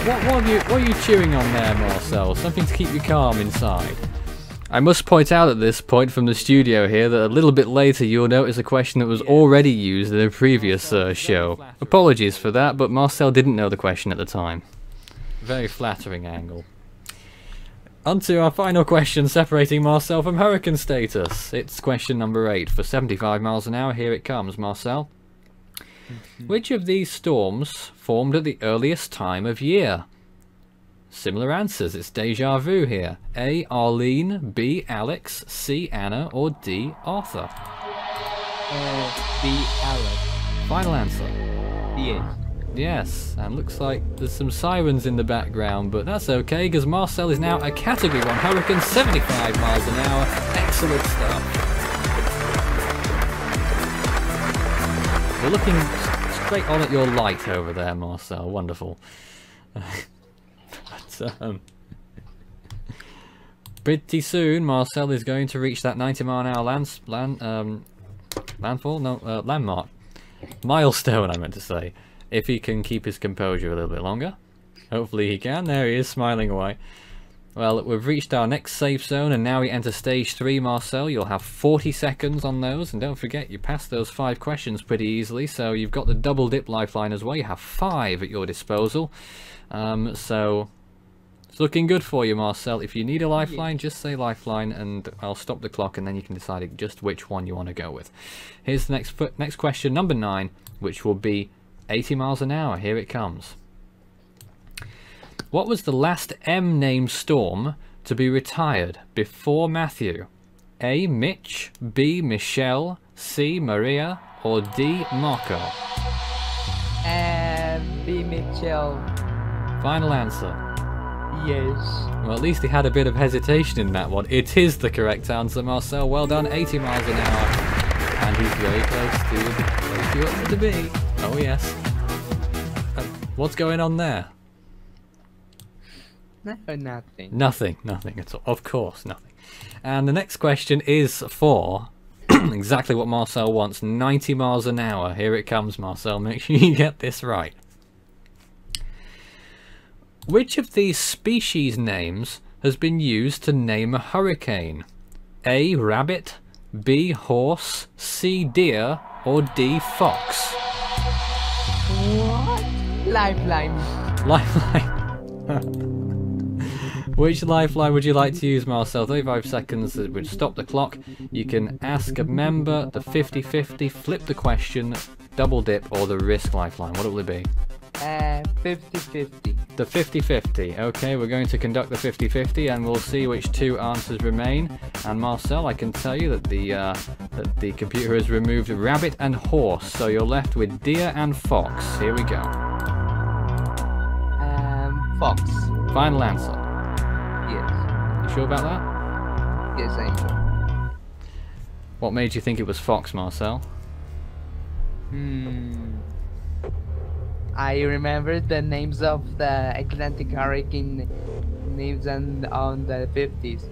What are you chewing on there, Marcel? Something to keep you calm inside. I must point out at this point from the studio here that a little bit later you'll notice a question that was already used in a previous show. Apologies for that, but Marcel didn't know the question at the time. Very flattering angle. On to our final question separating Marcel from hurricane status. It's question number 8 for 75 miles an hour. Here it comes, Marcel. Which of these storms formed at the earliest time of year? Similar answers. It's deja vu here. A. Arlene, B. Alex, C. Anna, or D. Arthur. B. Alex. Final answer. Yes. Yes, and looks like there's some sirens in the background, but that's okay because Marcel is now a Category 1 hurricane, 75 miles an hour. Excellent stuff. We're looking straight on at your light over there, Marcel. Wonderful. But, pretty soon, Marcel is going to reach that 90 mile an hour landmark. Milestone, I meant to say. If he can keep his composure a little bit longer. Hopefully he can. There he is, smiling away. Well, we've reached our next safe zone, and now we enter stage 3, Marcel. You'll have 40 seconds on those, and don't forget, you passed those 5 questions pretty easily, so you've got the double dip lifeline as well. You have 5 at your disposal. So it's looking good for you, Marcel. If you need a lifeline, just say lifeline, and I'll stop the clock, and then you can decide just which one you want to go with. Here's the next question, number 9, which will be 80 miles an hour. Here it comes. What was the last M named storm to be retired before Matthew? A. Mitch, B. Michelle, C. Maria, or D. Marco? B. Mitchell. Final answer. Yes. Well, at least he had a bit of hesitation in that one. It is the correct answer, Marcel. Well done, 80 miles an hour. And he's very close to the place you want him to be. Oh, yes. What's going on there? No, nothing. Nothing at all. Of course, nothing. And the next question is for exactly what Marcel wants, 90 miles an hour. Here it comes, Marcel. Make sure you get this right. Which of these species names has been used to name a hurricane? A. Rabbit, B. Horse, C. Deer, or D. Fox? What? Lifeline. Lifeline. Which lifeline would you like to use, Marcel? 35 seconds would stop the clock. You can ask a member, the 50-50, flip the question, double dip, or the risk lifeline. What will it be? 50-50. The 50-50. Okay, we're going to conduct the 50-50 and we'll see which 2 answers remain. And Marcel, I can tell you that the computer has removed rabbit and horse, so you're left with deer and fox. Here we go. Fox. Final answer. Yes. You sure about that? Yes, I'm sure. What made you think it was fox, Marcel? I remember the names of the Atlantic hurricane names on the 50s.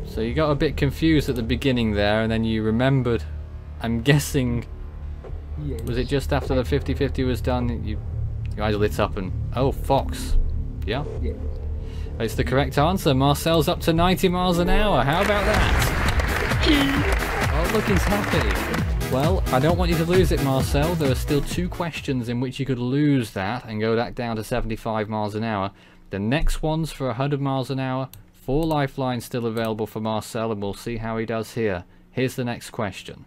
So you got a bit confused at the beginning there, and then you remembered. I'm guessing. Yes. Was it just after the 50-50 was done? Your eyes lit up and oh, fox. Yeah. Yes. It's the correct answer. Marcel's up to 90 miles an hour. How about that? Oh, look, he's happy. Well, I don't want you to lose it, Marcel. There are still 2 questions in which you could lose that and go back down to 75 miles an hour. The next one's for 100 miles an hour. 4 lifelines still available for Marcel, and we'll see how he does here. Here's the next question.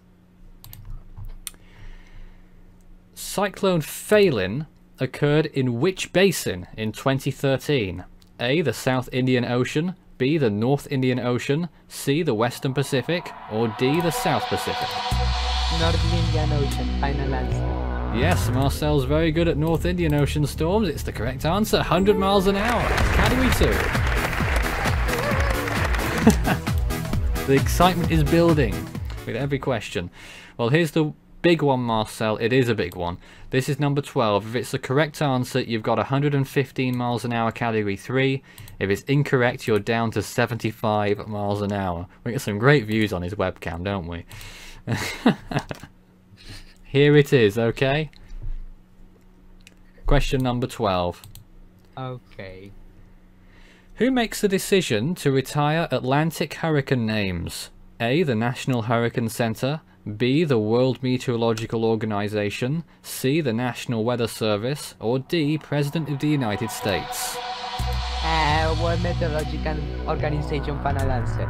Cyclone Phelan occurred in which basin in 2013? A. The South Indian Ocean, B. The North Indian Ocean, C. The Western Pacific, or D. The South Pacific? North Indian Ocean. Final answer. Yes, Marcel's very good at North Indian Ocean storms. It's the correct answer. 100 miles an hour. Category 2. The excitement is building with every question. Well, here's the big one, Marcel. It is a big one. This is number 12. If it's the correct answer, you've got 115 miles an hour, category 3. If it's incorrect, you're down to 75 miles an hour. We get some great views on his webcam, don't we? Here it is, okay? Question number 12. Okay. Who makes the decision to retire Atlantic hurricane names? A. The National Hurricane Center, B. The World Meteorological Organization, C. The National Weather Service, or D. President of the United States? World Meteorological Organization final answer.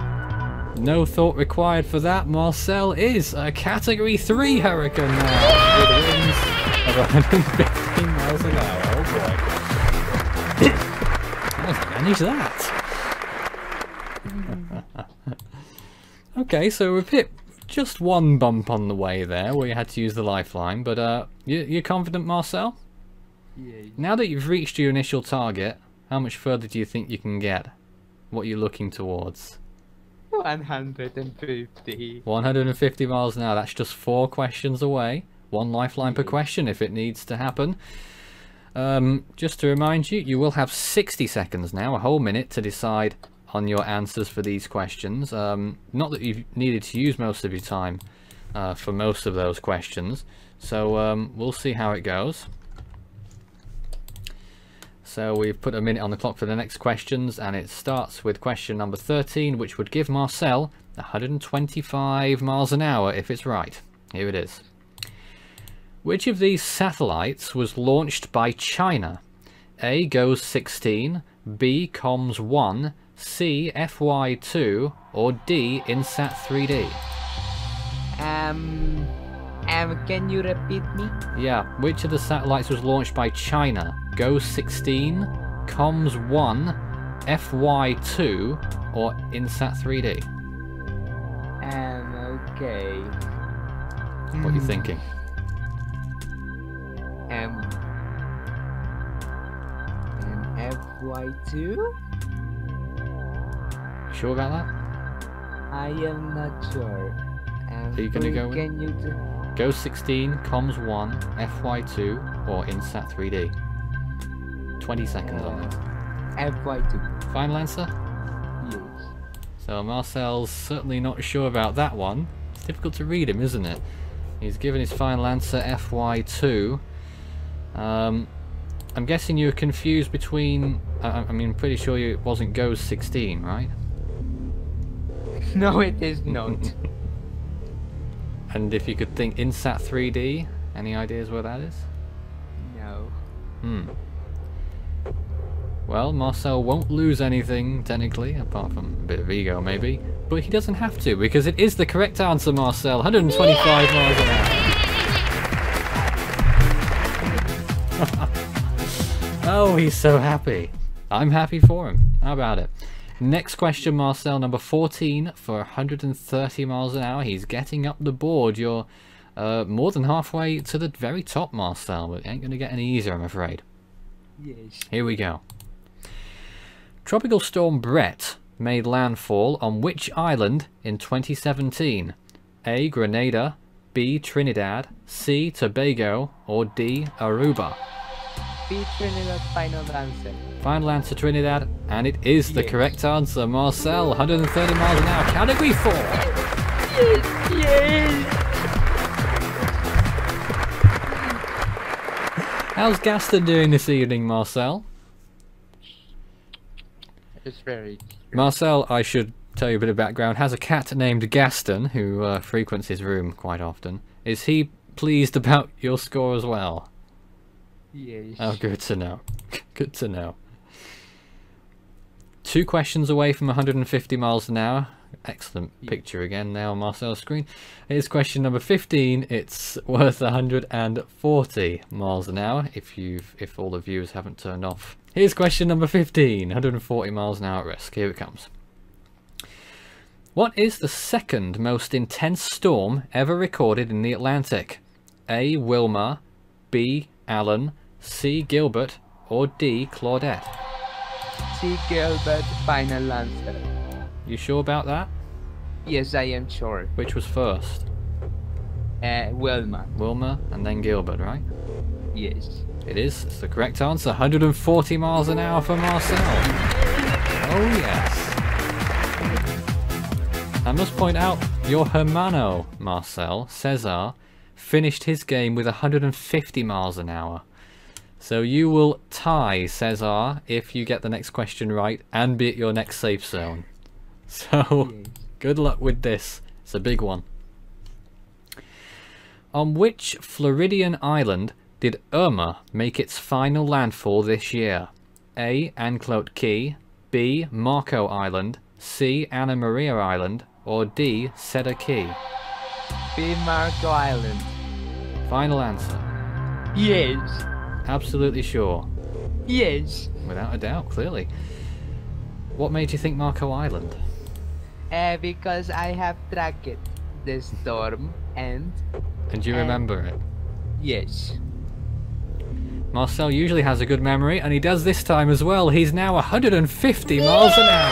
No thought required for that. Marcel is a Category 3 hurricane now, with winds of 115 miles an hour. Oh boy. Let's manage that. Okay, so we've hit just one bump on the way there, where you had to use the lifeline, but you're confident, Marcel? Yeah. Now that you've reached your initial target, how much further do you think you can get? What are you looking towards? 150. 150 miles an hour, that's just 4 questions away. 1 lifeline per question if it needs to happen. Just to remind you, you will have 60 seconds now, a whole minute, to decide on your answers for these questions. Not that you've needed to use most of your time for most of those questions. So we'll see how it goes. So we've put a minute on the clock for the next questions, and it starts with question number 13, which would give Marcel 125 miles an hour if it's right. Here it is. Which of these satellites was launched by China? A. GOES 16, B. COMS 1, C. FY2, or D. INSAT 3D? Can you repeat me? Yeah, which of the satellites was launched by China? GOES 16, COMS 1, FY2, or INSAT 3D? Okay. What are you thinking? FY2? Sure about that? I am not sure. Are you gonna go with Can you GOES 16, COMS 1, FY2, or INSAT 3D? 20 seconds on this. FY2. Final answer? Yes. So Marcel's certainly not sure about that one. It's difficult to read him, isn't it? He's given his final answer, FY2. I'm guessing you were confused between... I mean, pretty sure it wasn't GOES 16, right? No, it is not. And if you could think INSAT 3D, any ideas where that is? No. Well, Marcel won't lose anything, technically, apart from a bit of ego, maybe. But he doesn't have to, because it is the correct answer, Marcel. 125 miles an hour. Oh, he's so happy. I'm happy for him. How about it? Next question, Marcel, number 14 for 130 miles an hour. He's getting up the board. You're more than halfway to the very top, Marcel, but it ain't going to get any easier, I'm afraid. Yes. Here we go. Tropical storm Brett made landfall on which island in 2017? A. Grenada, B. Trinidad, C. Tobago, or D. Aruba? B. Trinidad, final answer. Final answer, Trinidad, and it is the correct answer. Marcel, 130 miles an hour, category 4. Yes. How's Gaston doing this evening, Marcel? It's very... Marcel, I should tell you a bit of background, has a cat named Gaston who frequents his room quite often. Is he pleased about your score as well? Yes. Oh, good to know. Good to know. 2 questions away from 150 miles an hour. Excellent picture again now on Marcel's screen. Here's question number 15. It's worth 140 miles an hour if all the viewers haven't turned off. Here's question number 15. 140 miles an hour at risk. Here it comes. What is the second most intense storm ever recorded in the Atlantic? A. Wilma, B. Allen, C. Gilbert, or D. Claudette? C. Gilbert, final answer. You sure about that? Yes, I am sure. Which was first? Wilma. Wilma and then Gilbert, right? Yes. It is. It's the correct answer. 140 miles an hour for Marcel. Oh yes. I must point out, your hermano, Marcel, Cesar, finished his game with 150 miles an hour. So you will tie Cesar if you get the next question right and be at your next safe zone. So, good luck with this. It's a big one. On which Floridian island did Irma make its final landfall this year? A. Anclote Key, B. Marco Island, C. Anna Maria Island, or D. Cedar Key? B. Marco Island. Final answer. Yes. Absolutely sure. Yes. Without a doubt, clearly. What made you think Marco Island? Because I have tracked the storm and... And do you remember it? Yes. Marcel usually has a good memory, and he does this time as well. He's now 150 miles an hour.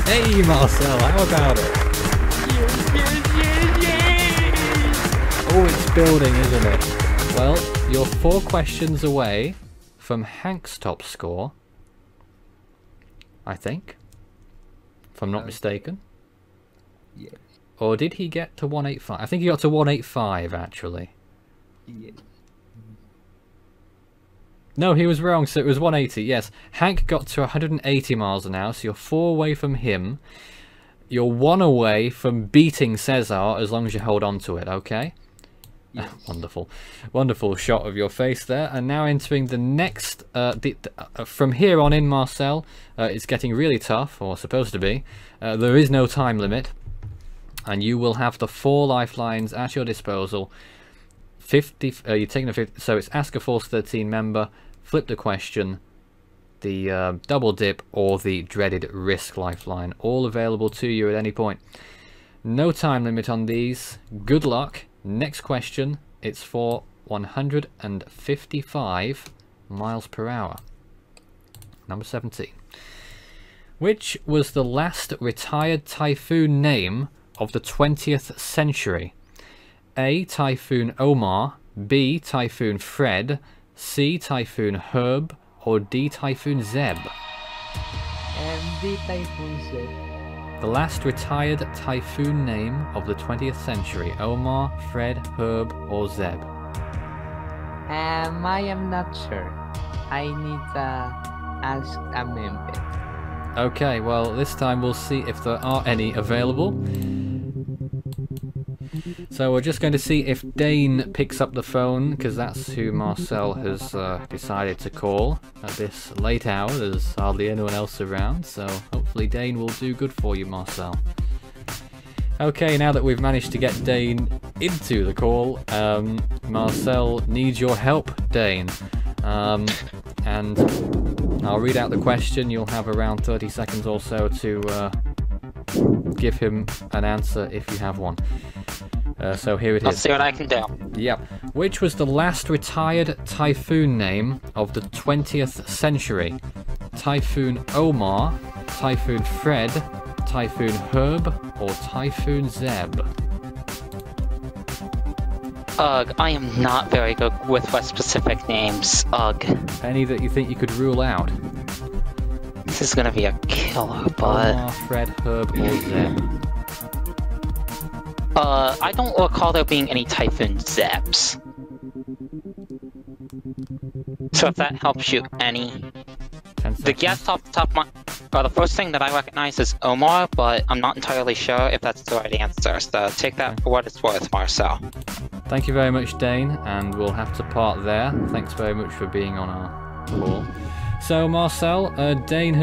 Hey, Marcel, how about it? Yes. Oh, it's building, isn't it? Well, you're 4 questions away from Hank's top score, I think, if I'm not mistaken. Yes. Or did he get to 185? I think he got to 185, actually. Yes. No, he was wrong, so it was 180, yes. Hank got to 180 miles an hour, so you're 4 away from him. You're 1 away from beating Cesar, as long as you hold on to it, okay? Yes. Wonderful. Wonderful shot of your face there. And now entering the next... from here on in, Marcel, it's getting really tough, or supposed to be. There is no time limit. And you will have the 4 lifelines at your disposal. 50... you're taking a 50... So it's ask a Force 13 member, flip the question, the double dip, or the dreaded risk lifeline. All available to you at any point. No time limit on these. Good luck. Next question, it's for 155 miles per hour. Number 17. Which was the last retired typhoon name of the 20th century? A. Typhoon Omar, B. Typhoon Fred, C. Typhoon Herb, or D. Typhoon Zeb? And D. Typhoon Zeb. The last retired typhoon name of the 20th century. Omar, Fred, Herb, or Zeb? I am not sure. I need to ask a member. Okay, well, this time we'll see if there are any available. So we're just going to see if Dane picks up the phone, because that's who Marcel has decided to call at this late hour. There's hardly anyone else around, so hopefully Dane will do good for you, Marcel. Okay, now that we've managed to get Dane into the call, Marcel needs your help, Dane. And I'll read out the question. You'll have around 30 seconds or so to give him an answer if you have one. So here it is. I'll see what I can do. Yep. Which was the last retired typhoon name of the 20th century? Typhoon Omar, Typhoon Fred, Typhoon Herb, or Typhoon Zeb? Ugh, I am not very good with specific names. Ugh. Any that you think you could rule out? This is gonna be a killer, but... Omar, Fred, Herb, or Zeb? I don't recall there being any Typhoon Zebs. So if that helps you any... The guess off the top of my... the first thing that I recognize is Omar, but I'm not entirely sure if that's the right answer, so take that for what it's worth, Marcel. Thank you very much, Dane, and we'll have to part there. Thanks very much for being on our call. So, Marcel, Dane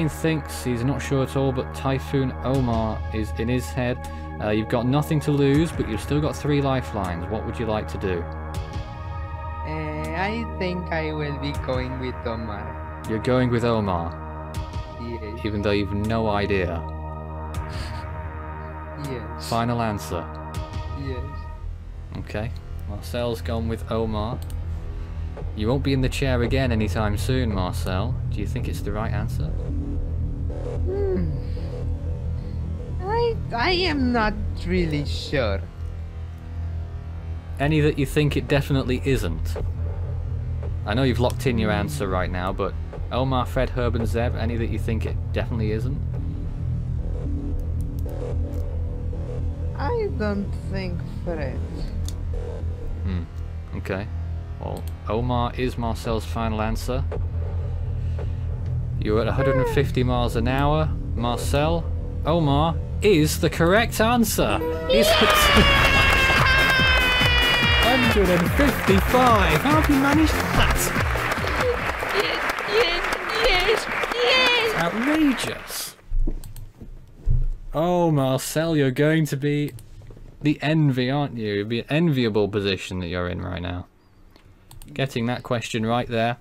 thinks, he's not sure at all, but Typhoon Omar is in his head. You've got nothing to lose, but you've still got 3 lifelines. What would you like to do? I think I will be going with Omar. You're going with Omar? Yes. Even though you've no idea? Yes. Final answer? Yes. Okay. Marcel's gone with Omar. You won't be in the chair again anytime soon, Marcel. Do you think it's the right answer? I am not really sure. Any that you think it definitely isn't? I know you've locked in your answer right now, but Omar, Fred, Herb, and Zeb, any that you think it definitely isn't? I don't think Fred. Okay. Well, Omar is Marcel's final answer. You're at 150 miles an hour. Marcel, Omar is the correct answer. He's at 155! How have you managed that? Yes. Outrageous! Oh, Marcel, you're going to be the envy, aren't you? It'd be an enviable position that you're in right now. Getting that question right there.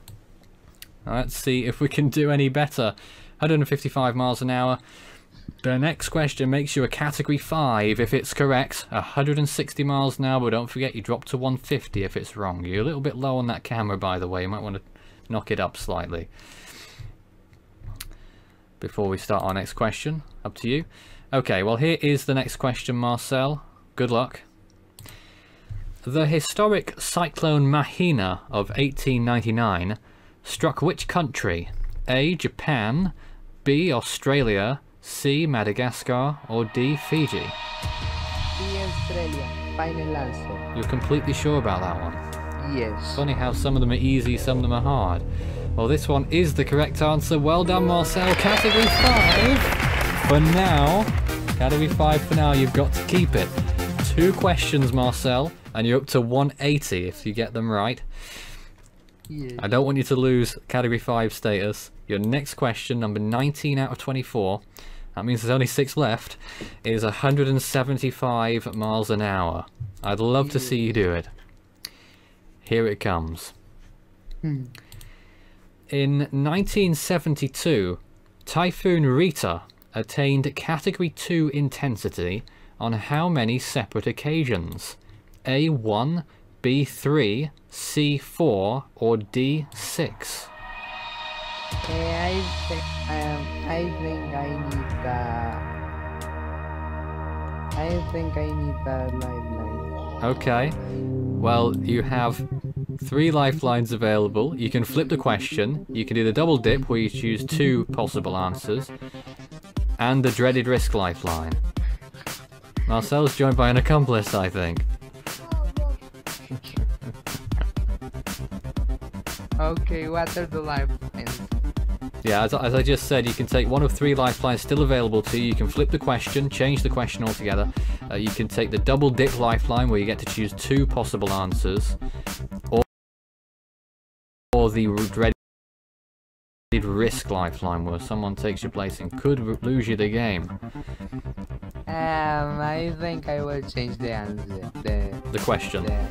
Now, let's see if we can do any better. 155 miles an hour. The next question makes you a category 5 if it's correct. 160 miles an hour, but don't forget you drop to 150 if it's wrong. You're a little bit low on that camera, by the way. You might want to knock it up slightly. Before we start our next question, up to you. Okay, well here is the next question, Marcel. Good luck. The historic cyclone Mahina of 1899 struck which country? A. Japan, B. Australia, C. Madagascar, or D. Fiji? B. Australia. Final answer. You're completely sure about that one? Yes. Funny how some of them are easy, some of them are hard. Well, this one is the correct answer. Well done, Marcel. Category 5 for now. Category 5 for now. You've got to keep it. 2 questions, Marcel, and you're up to 180 if you get them right. Yes. I don't want you to lose Category 5 status. Your next question, number 19 out of 24, that means there's only 6 left, is 175 miles an hour. I'd love to see you do it. Here it comes. In 1972, Typhoon Rita attained Category 2 intensity on how many separate occasions? A1, B3, C4, or D6? I think I need the lifeline. Okay. Well, you have 3 lifelines available. You can flip the question. You can do the double dip where you choose 2 possible answers. And the dreaded risk lifeline. Marcel's joined by an accomplice, I think. Okay, what are the lifelines? Yeah, as I just said, you can take one of 3 lifelines still available to you. You can flip the question, change the question altogether. You can take the double dip lifeline where you get to choose 2 possible answers. Or the dreaded risk lifeline where someone takes your place and could lose you the game. I think I will change the answer. The question. The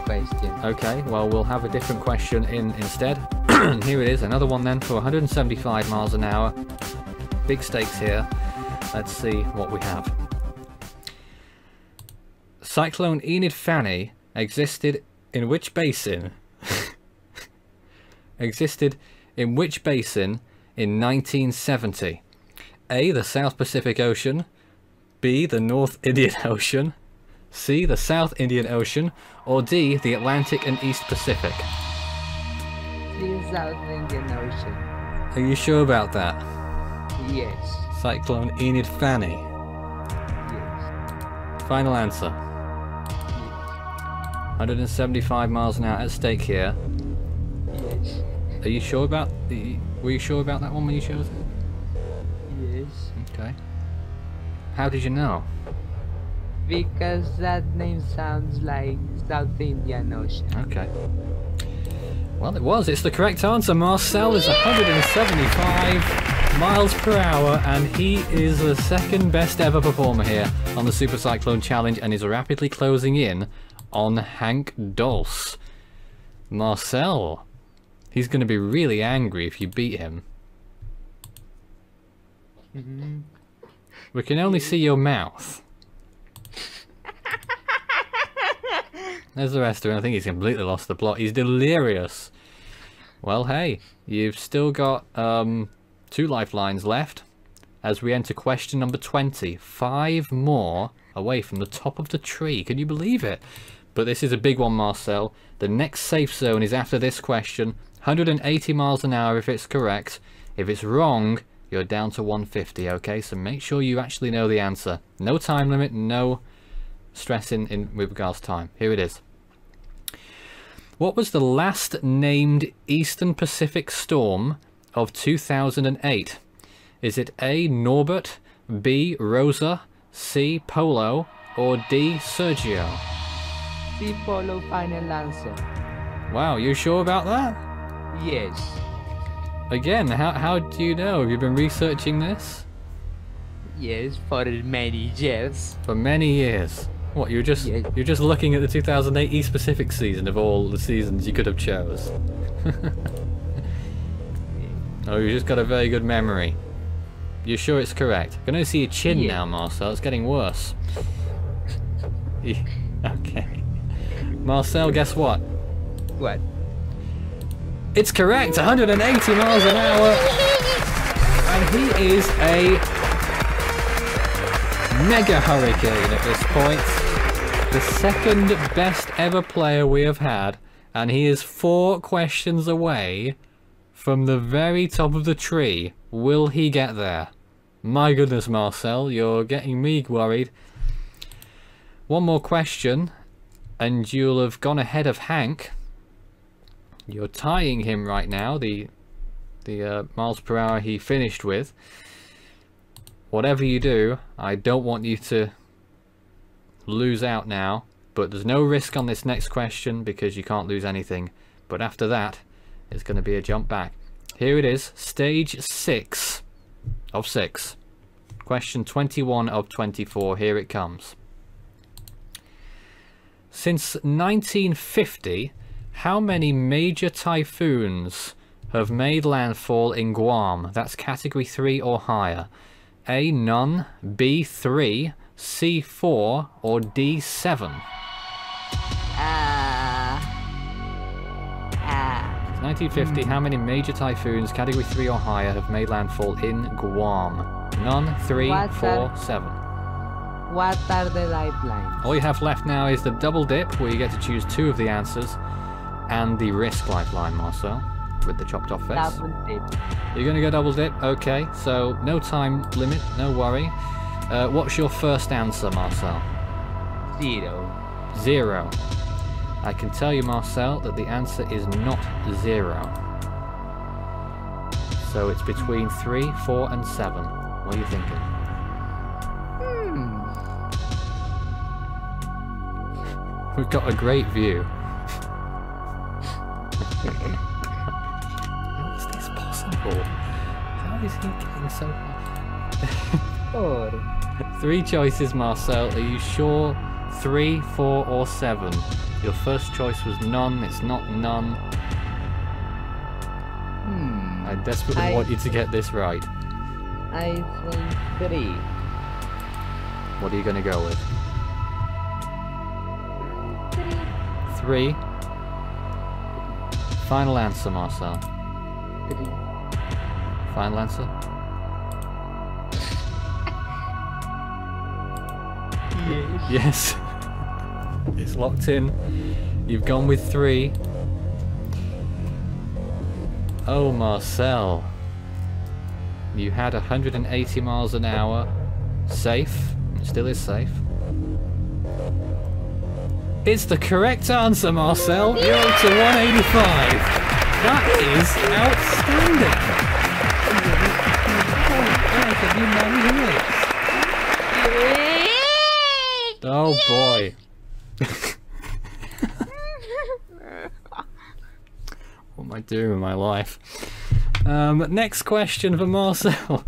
question. Okay, well we'll have a different question instead. Here it is, another one then for 175 miles an hour. Big stakes here. Let's see what we have. Cyclone Enid Fanny existed in which basin? Existed in which basin in 1970? A. The South Pacific Ocean, B. The North Indian Ocean, C. The South Indian Ocean, or D. The Atlantic and East Pacific? The South Indian Ocean. Are you sure about that? Yes. Cyclone Enid Fanny. Yes. Final answer. 175 miles an hour at stake here. Yes. Are you sure about were you sure about that one when you chose it? Yes. Okay. How did you know? Because that name sounds like South Indian Ocean. Okay. Well, it was. It's the correct answer. Marcel is 175 miles per hour, and he is the 2nd best ever performer here on the Super Cyclone Challenge, and is rapidly closing in on Hank Dulce. Marcel, he's going to be really angry if you beat him. We can only see your mouth. There's the rest of him. I think he's completely lost the plot. He's delirious. Well, hey, you've still got 2 lifelines left as we enter question number 20. 5 more away from the top of the tree. Can you believe it? But this is a big one, Marcel. The next safe zone is after this question. 180 miles an hour if it's correct. If it's wrong, you're down to 150, okay? So make sure you actually know the answer. No time limit, no stress in with regards to time. Here it is. What was the last named Eastern Pacific storm of 2008? Is it A. Norbert, B. Rosa, C. Polo, or D. Sergio? see follow final answer. Wow, you sure about that? Yes. Again, how do you know? Have you been researching this? Yes, for many years. For many years. What, you're just looking at the 2008 East Pacific season of all the seasons you could have chose. Oh, you just got a very good memory. You're sure it's correct? I can only see your chin now, Marcel. It's getting worse. Okay. Marcel, guess what? What? It's correct! 180 miles an hour! And he is a mega hurricane at this point. The second best ever player we have had. And he is 4 questions away from the very top of the tree. Will he get there? My goodness, Marcel, you're getting me worried. One more question, and you'll have gone ahead of Hank. You're tying him right now, the miles per hour he finished with. Whatever you do, I don't want you to lose out now, but there's no risk on this next question because you can't lose anything. But after that, it's going to be a jump back. Here it is, stage 6 of 6. Question 21 of 24, here it comes. Since 1950, how many major typhoons have made landfall in Guam? That's category 3 or higher. A, none, B, 3, C, 4, or D, 7? 1950, how many major typhoons, category 3 or higher, have made landfall in Guam? None, 3, 4, 7. What are the lifelines? All you have left now is the double dip, where you get to choose 2 of the answers, and the risk lifeline, Marcel, with the chopped off face. Double dip. You're going to go double dip? Okay, so no time limit, no worry. What's your first answer, Marcel? 0. 0. I can tell you, Marcel, that the answer is not 0. So it's between 3, 4, and 7. What are you thinking? We've got a great view. How is this possible? How is he getting so high? 3 choices, Marcel. Are you sure? 3, 4, or 7? Your first choice was none. It's not none. I desperately want you to get this right. I think 3. What are you going to go with? 3. Final answer, Marcel. 3. Final answer? Yes. It's locked in. You've gone with 3. Oh, Marcel. You had 180 miles an hour. Safe. It still is safe. It's the correct answer, Marcel. You're up to 185. That is outstanding. Oh boy. What am I doing with my life? Next question for Marcel.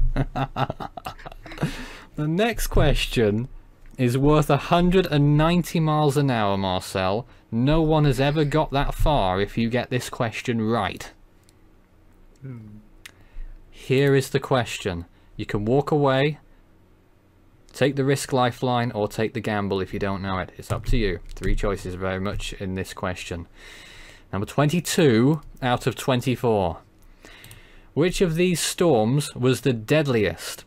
The next question is worth 190 miles an hour, Marcel. No one has ever got that far if you get this question right. Here is the question. You can walk away, take the risk lifeline, or take the gamble if you don't know it. It's up to you. 3 choices very much in this question. Number 22 out of 24. Which of these storms was the deadliest?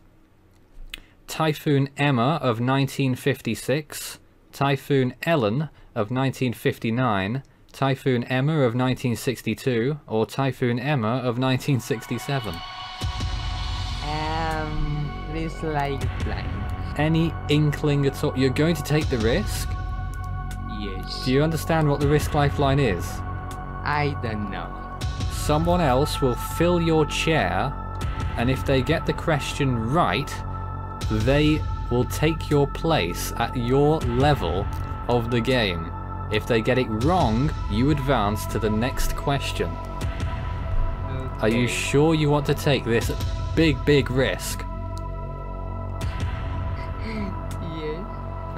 Typhoon Emma of 1956, Typhoon Ellen of 1959, Typhoon Emma of 1962, or Typhoon Emma of 1967? Risk lifeline. Any inkling at all? You're going to take the risk? Yes. Do you understand what the risk lifeline is? I don't know. Someone else will fill your chair, and if they get the question right, they will take your place at your level of the game. If they get it wrong, you advance to the next question. Are you sure you want to take this big risk? Yes.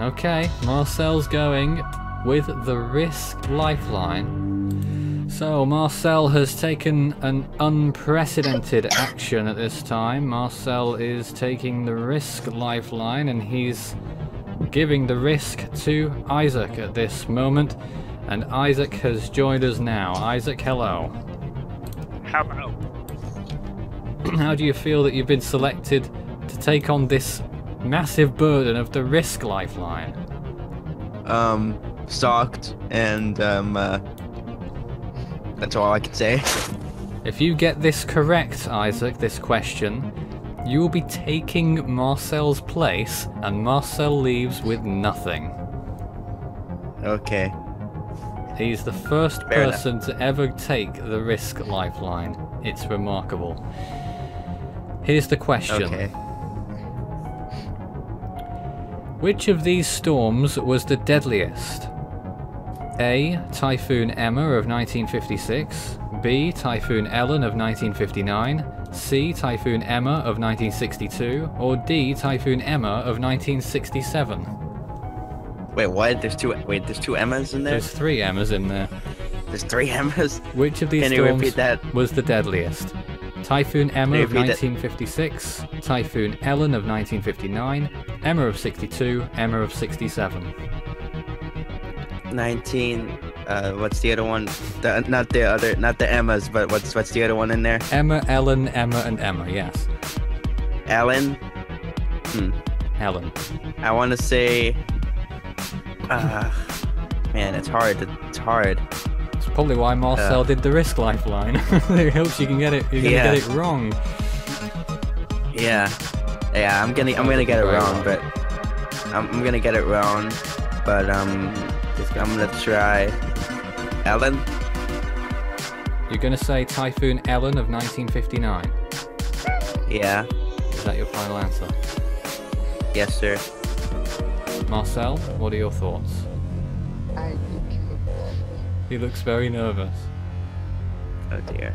Okay, Marcel's going with the risk lifeline. So Marcel has taken an unprecedented action at this time. Marcel is taking the risk lifeline and he's giving the risk to Isaac at this moment. And Isaac has joined us now. Isaac, hello. Hello. How do you feel that you've been selected to take on this massive burden of the risk lifeline? Shocked, and that's all I can say. If you get this correct, Isaac, this question, you will be taking Marcel's place, and Marcel leaves with nothing. Okay. He's the first Fair person to ever take the risk lifeline. It's remarkable. Here's the question. Okay. Which of these storms was the deadliest? A. Typhoon Emma of 1956, B. Typhoon Ellen of 1959, C. Typhoon Emma of 1962, or D. Typhoon Emma of 1967? Wait, what? There's two Emmas in there? There's 3 Emmas in there. There's 3 Emmas? Which of these Can you repeat storms that? was the deadliest? Typhoon Emma of Repeat that. 1956, Typhoon Ellen of 1959, Emma of 62, Emma of 67. what's the other one? Not the Emmas, but what's the other one in there? Emma, Ellen, Emma, and Emma, yes. Ellen? Ellen. I want to say... man, it's hard. It's hard. It's probably why Marcel did the risk lifeline. It helps you can get it. You're gonna get it wrong. Yeah, I'm gonna get it wrong, but I'm gonna get it wrong, but I'm gonna try Ellen. You're gonna say Typhoon Ellen of 1959. Yeah. Is that your final answer? Yes, sir. Marcel, what are your thoughts? I think He looks very nervous. Oh dear.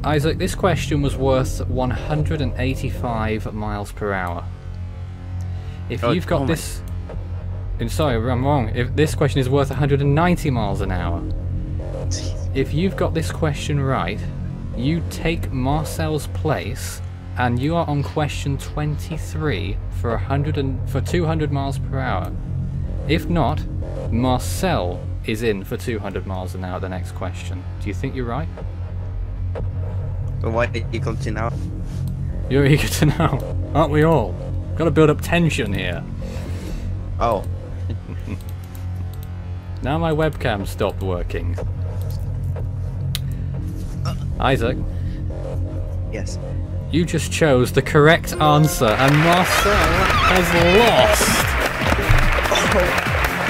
Isaac, this question was worth 185 miles per hour. If you've got this... Sorry, I'm wrong. If this question is worth 190 miles an hour. If you've got this question right, you take Marcel's place, and you are on question 23 for 200 miles per hour. If not, Marcel is in for 200 miles an hour the next question. Do you think you're right? But what are you equal to now? You're eager to know, aren't we all? Got to build up tension here. Oh. Now my webcam stopped working. Isaac? Yes. You just chose the correct answer, and Marcel has lost!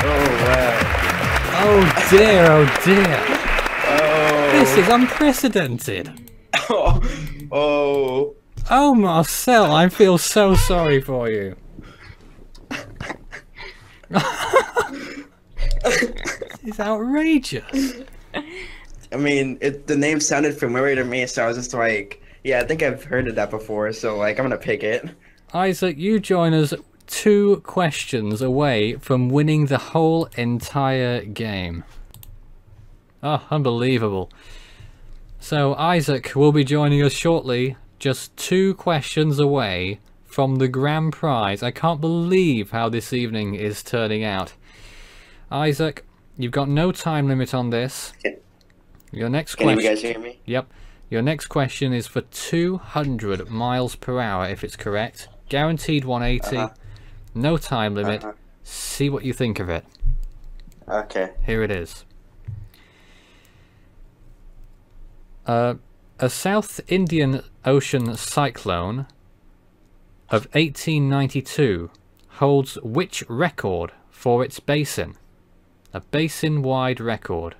Oh wow. Oh dear, oh dear. Oh. This is unprecedented. Oh. Oh, Marcel, I feel so sorry for you. It's outrageous. I mean, the name sounded familiar to me, so I was just like, yeah, I think I've heard of that before, so like, I'm gonna pick it. Isaac, you join us 2 questions away from winning the whole entire game. Oh, unbelievable. So Isaac will be joining us shortly, just 2 questions away from the grand prize. I can't believe how this evening is turning out. Isaac, you've got no time limit on this. Your next question... Can you guys hear me? Yep. Your next question is for 200 miles per hour if it's correct. Guaranteed 180. No time limit. See what you think of it. Okay. Here it is. A South Indian Ocean cyclone of 1892 holds which record for its basin? A basin-wide record.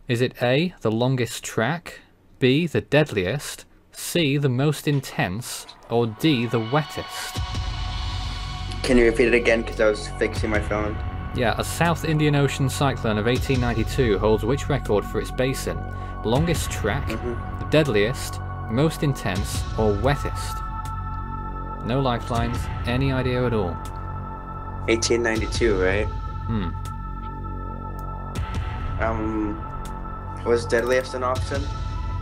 Is it A, the longest track, B, the deadliest, C, the most intense, or D, the wettest? Can you repeat it again? Because I was fixing my phone. Yeah, a South Indian Ocean cyclone of 1892 holds which record for its basin? Longest track, the deadliest, most intense, or wettest? No lifelines, any idea at all? 1892, right? Was deadliest an option?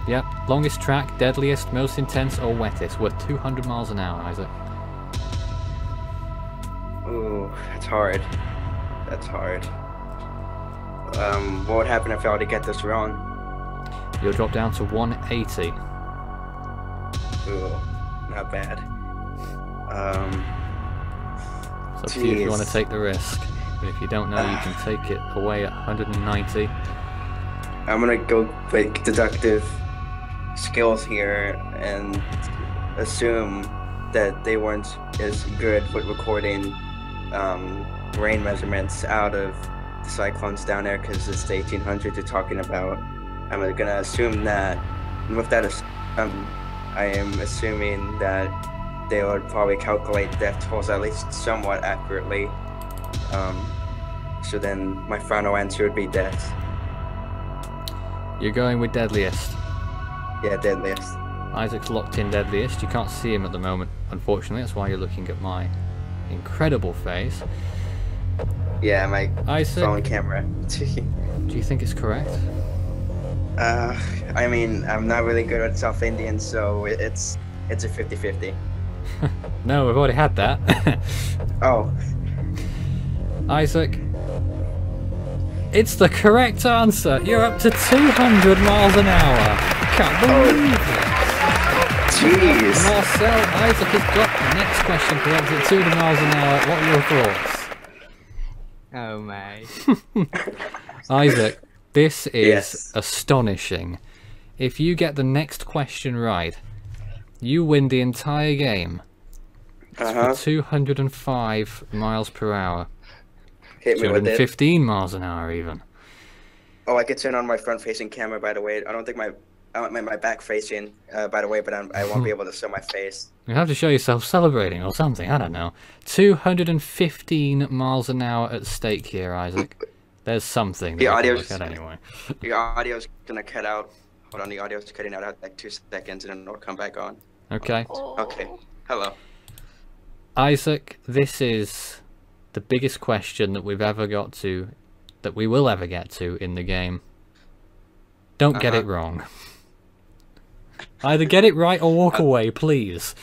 Yep, longest track, deadliest, most intense, or wettest. We're 200 miles an hour, Isaac. Ooh, that's hard. That's hard. What would happen if I were to get this wrong? You'll drop down to 180. Ooh, not bad. It's up to you if you want to take the risk. But if you don't know, you can take it away at 190. I'm gonna go with deductive skills here and assume that they weren't as good with recording rain measurements out of the cyclones down there because it's the 1800s you're talking about. I'm gonna assume that, and with that, I am assuming that they would probably calculate death tolls at least somewhat accurately. So then my final answer would be death. You're going with deadliest. Yeah, deadliest. Isaac's locked in deadliest. You can't see him at the moment, unfortunately. That's why you're looking at my incredible face. Yeah, my phone camera. Do you think it's correct? I mean, I'm not really good at South Indian, so it's a 50-50. No, we've already had that. Oh. Isaac, it's the correct answer. You're up to 200 miles an hour. Can't believe it. Jeez. Marcel, Isaac has got the next question correct at 200 miles an hour. What are your thoughts? Oh my. Isaac, this is astonishing. If you get the next question right, you win the entire game. It's for 205 miles per hour. Hit me with it. 215 miles an hour even. Oh, I could turn on my front-facing camera, by the way. I don't think my back-facing, by the way, but I won't be able to show my face. You have to show yourself celebrating or something. I don't know. 215 miles an hour at stake here, Isaac. There's something. The audio's anyway. The audio's gonna cut out. Hold on, the audio's cutting out at like 2 seconds, and then it'll come back on. Okay. Okay. Hello. Isaac, this is the biggest question that we've ever got to, that we will ever get to in the game. Don't get it wrong. Either get it right or walk away, please.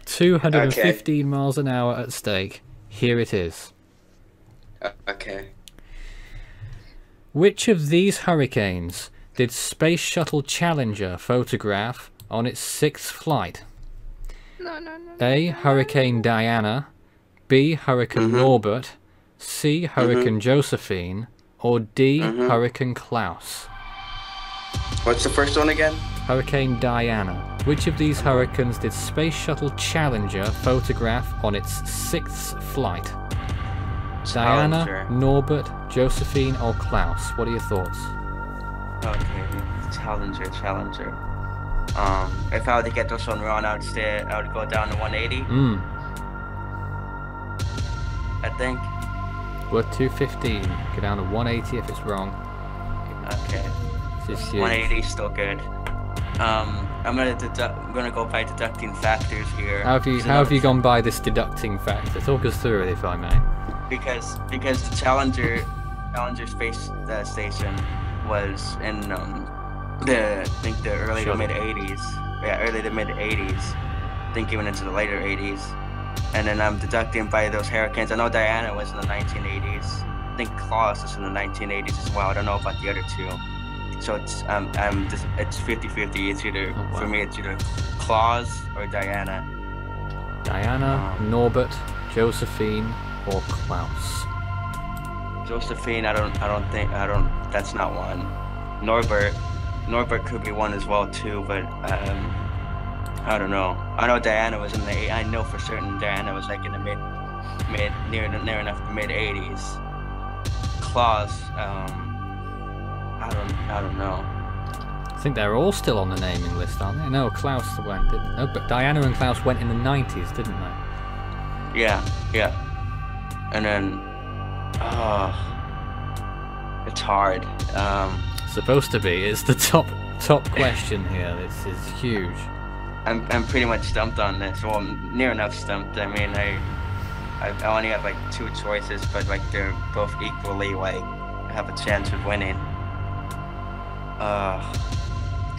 215 miles an hour at stake. Here it is. Okay. Which of these hurricanes did Space Shuttle Challenger photograph on its 6th flight? A. Hurricane Diana, B. Hurricane Norbert, C. Hurricane Josephine, or D. Hurricane Klaus? What's the first one again? Hurricane Diana. Which of these hurricanes did Space Shuttle Challenger photograph on its 6th flight? Diana, Norbert, Josephine, or Klaus? What are your thoughts? Okay, Challenger. If I were to get this one wrong, I would go down to 180. I think. Worth 215. Go down to 180 if it's wrong. Okay. 180 is still good. I'm gonna go by deducting factors here. How have you gone by this deducting factor? Talk us through it, if I may. Because the Challenger space station was in the early to mid 80s. Yeah, early to mid 80s. I think even into the later 80s. And then I'm deducting by those hurricanes. I know Diana was in the 1980s. I think Klaus is in the 1980s as well. I don't know about the other two. So it's 50-50. It's either for me it's either Klaus or Diana. Diana, Norbert, Josephine, or Klaus? Josephine, I don't. That's not one. Norbert could be one as well too, but I don't know. I know Diana was in the. I know for certain Diana was like in the near enough the mid 80s. Klaus, I don't know. I think they're all still on the naming list, aren't they? No, Klaus went. No, but Diana and Klaus went in the 90s, didn't they? Yeah. And then, it's hard. Supposed to be. It's the top question here. This is huge. I'm pretty much stumped on this. Well, near enough stumped. I mean, I only have like 2 choices, but like they're both equally like have a chance of winning.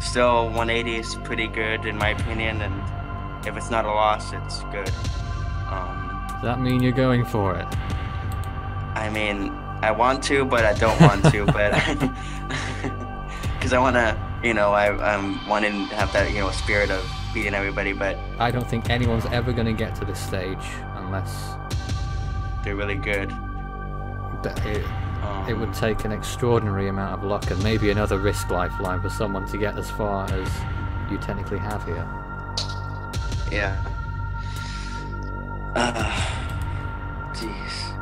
Still 180 is pretty good in my opinion, and if it's not a loss, it's good. Does that mean you're going for it? I mean, I want to, but I don't want to, but because I want to, you know, I'm wanting to have that, you know, spirit of beating everybody, but I don't think anyone's ever going to get to this stage unless they're really good. It would take an extraordinary amount of luck and maybe another risk lifeline for someone to get as far as you technically have here. Yeah. Jeez.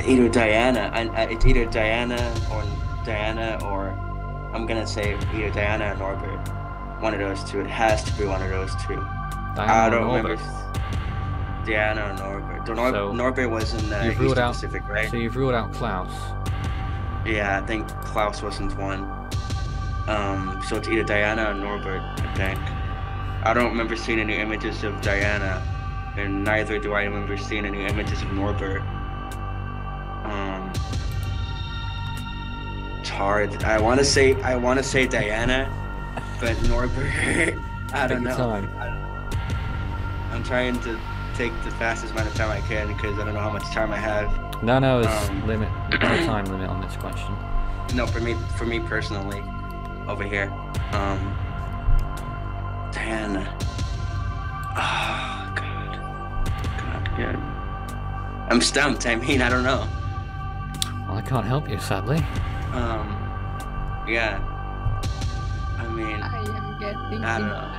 Either Diana. It's either Diana or I'm gonna say either Diana or Norbert. One of those two. It has to be one of those two. I don't remember. Diana or Norbert. Norbert was in the Eastern Pacific, right? So you've ruled out Klaus. Yeah, I think Klaus wasn't one. So it's either Diana or Norbert, I think. I don't remember seeing any images of Diana, and neither do I remember seeing any images of Norbert. It's hard. I want to say Diana, but Norbert, I don't know. I'm trying to take the fastest amount of time I can because I don't know how much time I have. No, it's no time limit on this question. No, for me personally, over here. Diana. Oh God. I'm stumped. I mean, I don't know. Well, I can't help you, sadly. Yeah. I mean, I am getting. I don't know.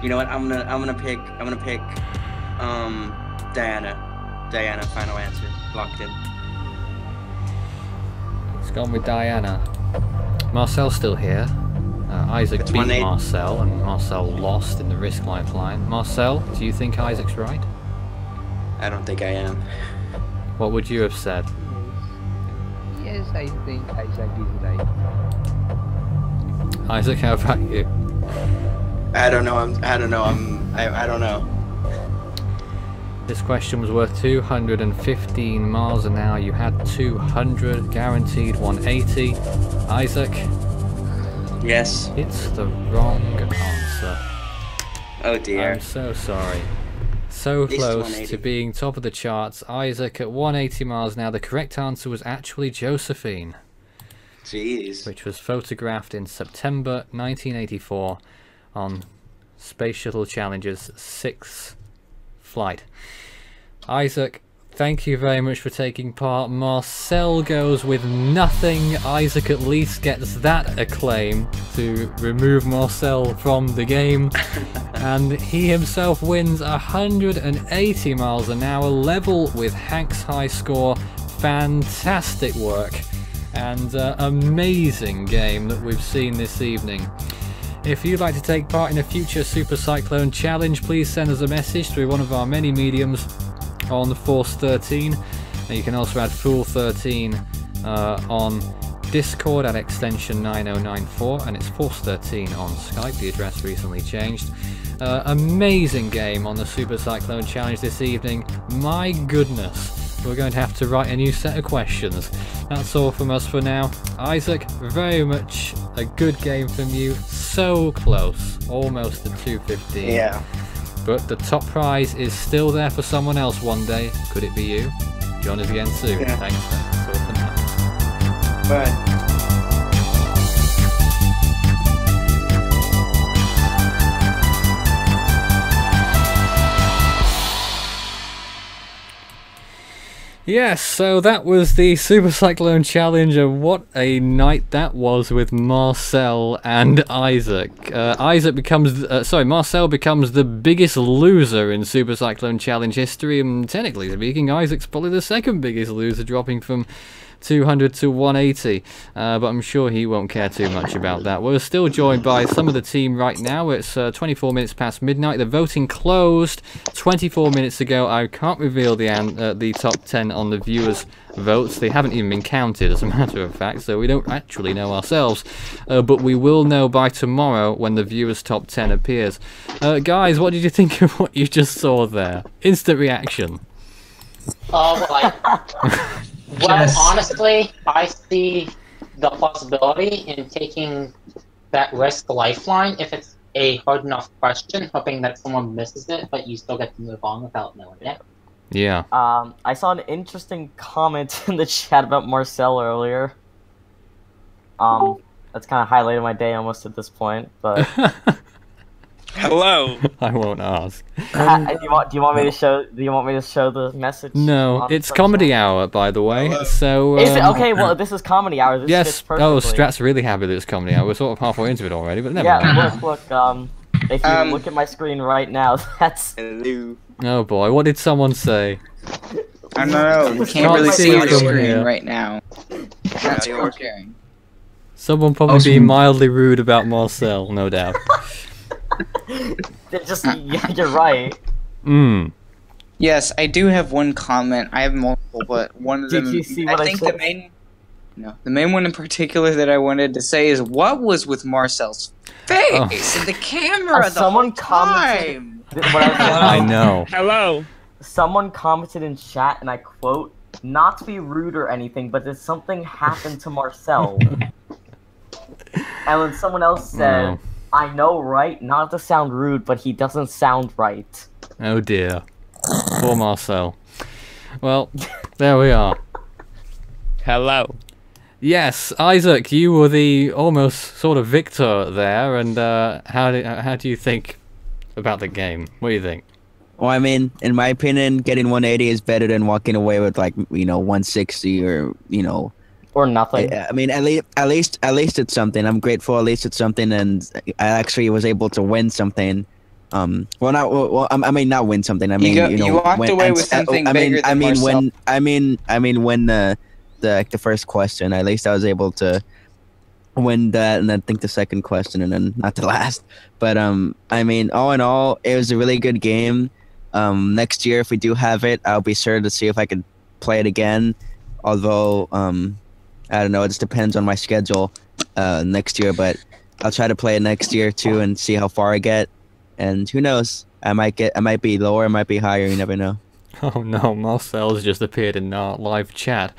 You know what? I'm gonna pick. Diana. Diana. Final answer. Locked in. It's gone with Diana. Marcel's still here. Isaac It's beat 1-8. Marcel, and Marcel lost in the risk lifeline. Marcel, do you think Isaac's right? I don't think I am. What would you have said? Yes, I think Isaac is right. Isaac, how about you? I don't know. I don't know. This question was worth 215 miles an hour. You had 200, guaranteed 180. Isaac? Yes. It's the wrong answer. Oh dear. I'm so sorry. So At least close 180. to being top of the charts. Isaac at 180 miles an hour. The correct answer was actually Josephine. Jeez. Which was photographed in September 1984 on Space Shuttle Challenger's 6th flight. Isaac, thank you very much for taking part. Marcel goes with nothing. Isaac at least gets that acclaim to remove Marcel from the game. And he himself wins 180 miles an hour, level with Hank's high score. Fantastic work and amazing game that we've seen this evening. If you'd like to take part in a future Super Cyclone challenge, please send us a message through one of our many mediums on Force13. And you can also add Fool13 on Discord at extension 9094, and it's Force13 on Skype. The address recently changed. Amazing game on the Super Cyclone challenge this evening. My goodness. We're going to have to write a new set of questions. That's all from us for now. Isaac, very much a good game from you. So close, almost to 215. Yeah. But the top prize is still there for someone else one day. Could it be you? Join us again soon. Yeah. Thanks. That's all for now. Bye. Yes, so that was the Super Cyclone Challenge, and what a night that was with Marcel and Isaac. Marcel becomes the biggest loser in Super Cyclone Challenge history, and technically speaking, Isaac's probably the second biggest loser, dropping from 200 to 180, but I'm sure he won't care too much about that. We're still joined by some of the team right now. It's 24 minutes past midnight. The voting closed 24 minutes ago. I can't reveal the top 10 on the viewers' votes. They haven't even been counted, as a matter of fact, so we don't actually know ourselves. But we will know by tomorrow when the viewers' top 10 appears. Guys, what did you think of what you just saw there? Instant reaction. Well, honestly, I see the possibility in taking that risk lifeline if it's a hard enough question, hoping that someone misses it, but you still get to move on without knowing it. Yeah. I saw an interesting comment in the chat about Marcel earlier. That's kind of highlighted my day almost at this point, but... Hello. I won't ask. Do you want me to show? Do you want me to show the message? No, it's comedy hour, by the way. Hello. So. Is it? Okay, well, this is comedy hour. This yes. fits perfectly. Oh, Strat's really happy that it's comedy hour. We're sort of halfway into it already, but never mind. Yeah, look. If you look at my screen right now, that's. Hello. Oh boy, what did someone say? I don't know. We can't really see your screen right now. That's what we're carrying. Someone probably being mildly rude about Marcel, no doubt. Yeah, you're right. Yes, I do have one comment. I have multiple, but one of them. Did you see what I think said? the main one in particular that I wanted to say is what was with Marcel's face and the camera the whole time. I know. Hello. Someone commented in chat, and I quote, "Not to be rude or anything, but did something happen to Marcel?" And then someone else said, "I know, right? Not to sound rude, but he doesn't sound right." Oh dear. Poor Marcel. Well, there we are. Hello. Yes, Isaac, you were the almost sort of victor there, and how do you think about the game? What do you think? Well, I mean, in my opinion, getting 180 is better than walking away with 160 or or nothing. I mean, at least it's something. I'm grateful. At least it's something, and I actually was able to win something. I mean, not win something. I mean, you walked away with something bigger than Marcel. When the first question, at least I was able to win that, and then think the second question, and then not the last. But I mean, all in all, it was a really good game. Next year, if we do have it, I'll be sure to see if I could play it again. Although, I don't know, it just depends on my schedule next year. But I'll try to play it next year too, and see how far I get. And who knows? I might be lower, I might be higher. You never know. Oh no, Marcel's just appeared in our live chat.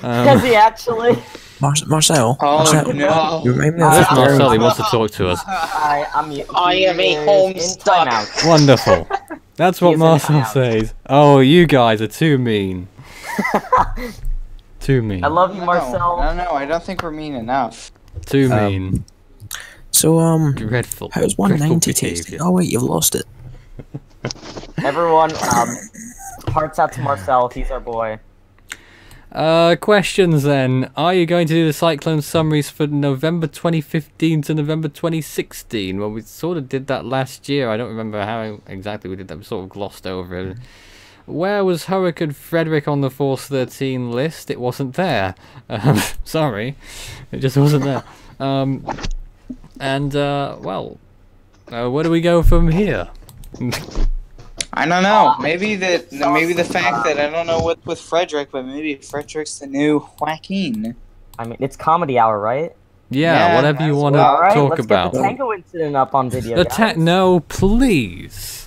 Has he actually? Marcel. Oh no! You remind me This is Marcel. He wants to talk to us. I am a homestuck. Wonderful. That's what Marcel says. Oh, you guys are too mean. Too mean. I love you, Marcel. I don't know. I don't think we're mean enough. Too mean. So dreadful. How's 190 tasting? Oh wait, you've lost it. Everyone, hearts out to Marcel. He's our boy. Questions then. Are you going to do the Cyclone summaries for November 2015 to November 2016? Well, we sort of did that last year. I don't remember how exactly we did that. We sort of glossed over it. Where was Hurricane Frederick on the Force 13 list? It wasn't there. Sorry. It just wasn't there. Well, where do we go from here? I don't know. Maybe the fact that I don't know what with Frederick, but maybe Frederick's the new Joaquin. I mean, it's comedy hour, right? Yeah, whatever you want to talk about. Let's get the Tango incident up on video. No, please.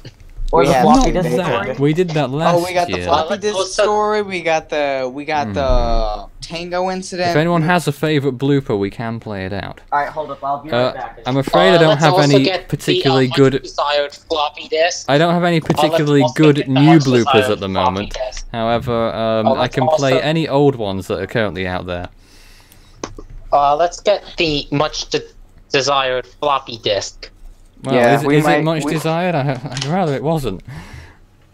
Or the floppy disk story. We did that last year. Oh, we got the floppy disk story. We got the Tango incident. If anyone has a favorite blooper, we can play it out. All right, hold up. I'll be right back. I'm afraid I don't have any particularly good. Desired floppy disk. I don't have any particularly good new bloopers at the moment. However, I can play any old ones that are currently out there. Let's get the much desired floppy disk. Well, yeah, is it much desired? I'd rather it wasn't.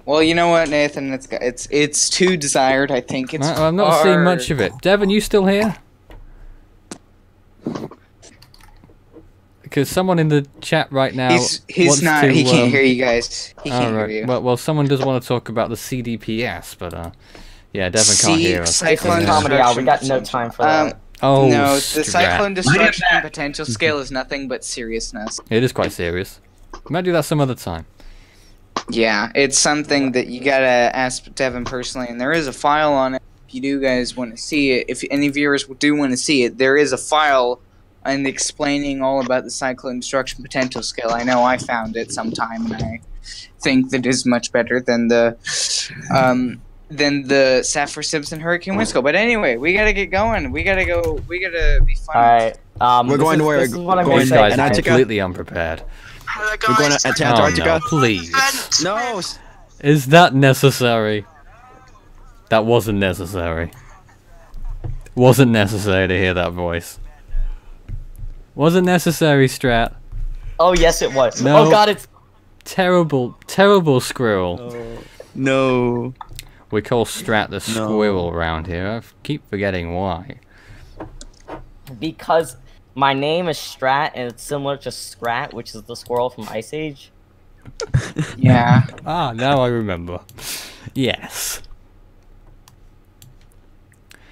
Well, you know what, Nathan? It's too desired. I think it's. I'm not seeing much of it. Devin, you still here? Because someone in the chat right now. He's not. He can't hear you guys. He can't hear you. Well, someone does want to talk about the CDPS, but Yeah, Devin can't hear us. Cyclone Comedy hour. We got no destruction time for that. Oh, no, the Strat. cyclone destruction potential scale is nothing but seriousness. It is quite serious. We might do that some other time. Yeah, it's something that you gotta ask Devin personally, and there is a file on it. If you do guys want to see it, if any viewers do want to see it, there is a file and explaining all about the cyclone destruction potential scale. I know I found it sometime, and I think that is much better than the Saffir-Simpson hurricane wind scale. But anyway, we gotta get going. We gotta go. We gotta be fun. Alright, We're going to where? These guys are completely unprepared. We're going to Antarctica. Oh, no, please. No. Is that necessary? That wasn't necessary. Wasn't necessary to hear that voice. Wasn't necessary, Strat. Oh yes, it was. No. Oh god, it's terrible, terrible squirrel. Oh. No. We call Strat the squirrel around here. I keep forgetting why. because my name is Strat, and it's similar to Scrat, which is the squirrel from Ice Age. Yeah. Ah, now I remember. Yes.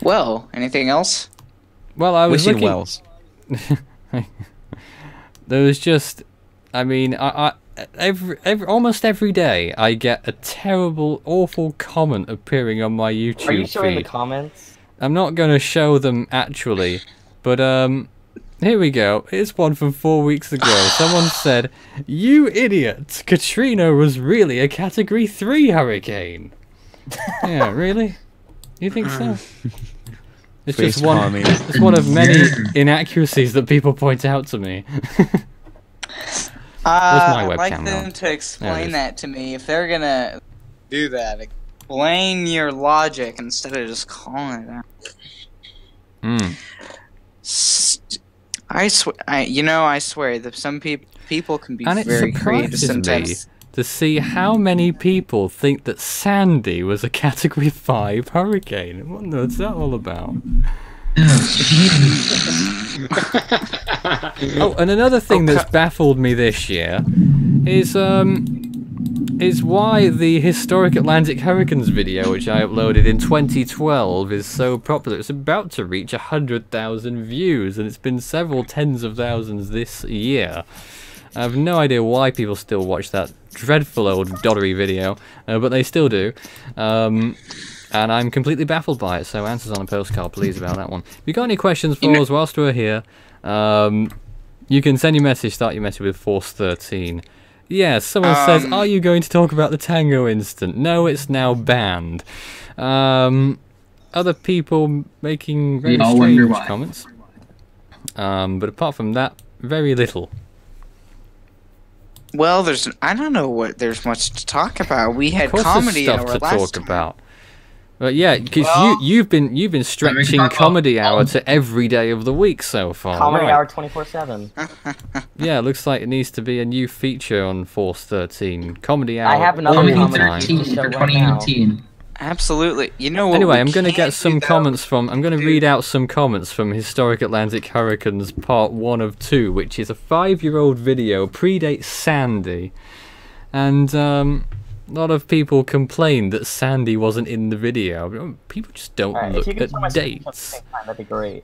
Well, anything else? Well, I was Wishing looking... wells. There was just... I mean, almost every day I get a terrible, awful comment appearing on my YouTube feed. Are you showing the comments? I'm not going to show them, actually. But, here we go. Here's one from 4 weeks ago. Someone said, "You idiot! Katrina was really a Category 3 hurricane." Yeah, really? You think so? It's just one. It's one of many inaccuracies that people point out to me. I'd like them to explain that to me. If they're gonna do that, explain your logic instead of just calling it out. I swear that some people can be very creative sometimes. To see how many people think that Sandy was a Category 5 hurricane. What's that all about? Oh, and another thing that's baffled me this year is why the Historic Atlantic Hurricanes video, which I uploaded in 2012, is so popular. It's about to reach 100,000 views, and it's been several tens of thousands this year. I have no idea why people still watch that dreadful old doddery video, but they still do. And I'm completely baffled by it, so answers on a postcard, please, about that one. If you got any questions for us whilst we're here, you can send your message, start your message with Force 13. Yeah, someone says, "Are you going to talk about the Tango incident?" No, it's now banned. Other people making very strange comments. But apart from that, very little. Well, I don't know what there's much to talk about. We had comedy hour last time. Talk about. But yeah, because you've been stretching comedy hour to every day of the week so far. Comedy hour 24/7. Yeah, it looks like it needs to be a new feature on Force 13. Comedy hour. I have another comedy show for 2018. Absolutely. You know what? Anyway, I'm going to get some comments from. I'm going to read out some comments from Historic Atlantic Hurricanes Part 1 of 2, which is a 5-year-old video, predates Sandy, and a lot of people complained that Sandy wasn't in the video. People just don't look at dates. That'd be great.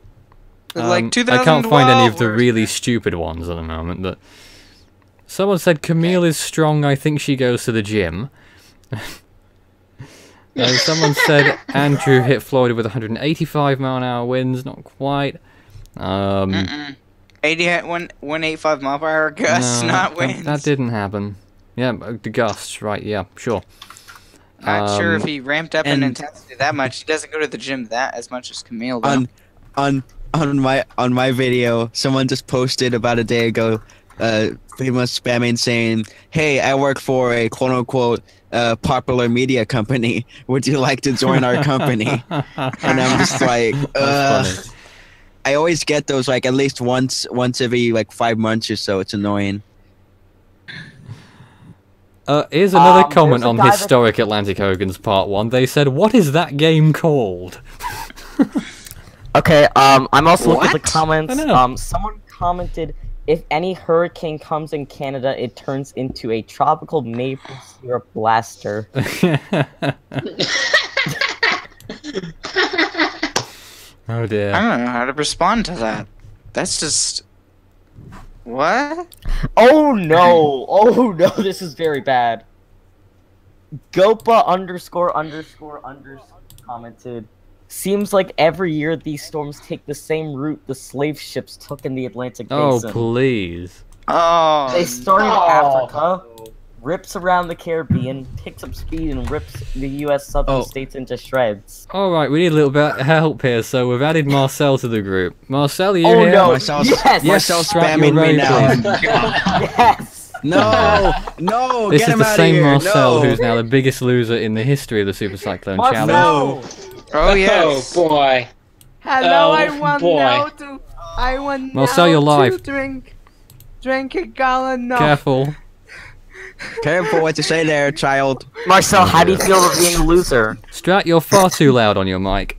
Like I can't find any of the really stupid ones at the moment. But someone said Camille is strong. I think she goes to the gym. Someone said Andrew hit Florida with 185-mile-an-hour winds. Not quite. 185 mile per hour gusts, not winds. That didn't happen. Yeah, the gusts, right? Yeah, sure. Not sure if he ramped up in intensity that much. He doesn't go to the gym as much as Camille does. On my video, someone just posted about a day ago, pretty much spamming saying, "Hey, I work for a quote-unquote popular media company. Would you like to join our company?" And I'm just like, I always get those like at least once every like 5 months or so. It's annoying. Here's another comment on Historic Atlantic Hurricanes Part 1. They said, "What is that game called?" Okay, I'm also looking at the comments. Someone commented, "If any hurricane comes in Canada, it turns into a tropical maple syrup blaster." Oh dear. I don't know how to respond to that. That's just... What? Oh no! Oh no, this is very bad. Gopa ___ commented. Seems like every year these storms take the same route the slave ships took in the Atlantic Basin. Oh, please. Oh, They start in Africa, rips around the Caribbean, picks up speed, and rips the U.S. southern states into shreds. Alright, we need a little bit of help here, so we've added Marcel to the group. Marcel, are you Oh here? no! Marcel's, Yes! Marcel's Right, spamming you're me very now. close. Yes! No, no, This get is him the out same of here. Marcel no. who's now the biggest loser in the history of the Super Cyclone Challenge. Marcel! Oh, yes. Oh boy. Hello, Oh, I want boy. now to. I want Marcel, now you're live. to drink a gallon of. Careful. Careful what you say there, child. Marcel, how do you feel about being a loser? Strat, you're far too loud on your mic.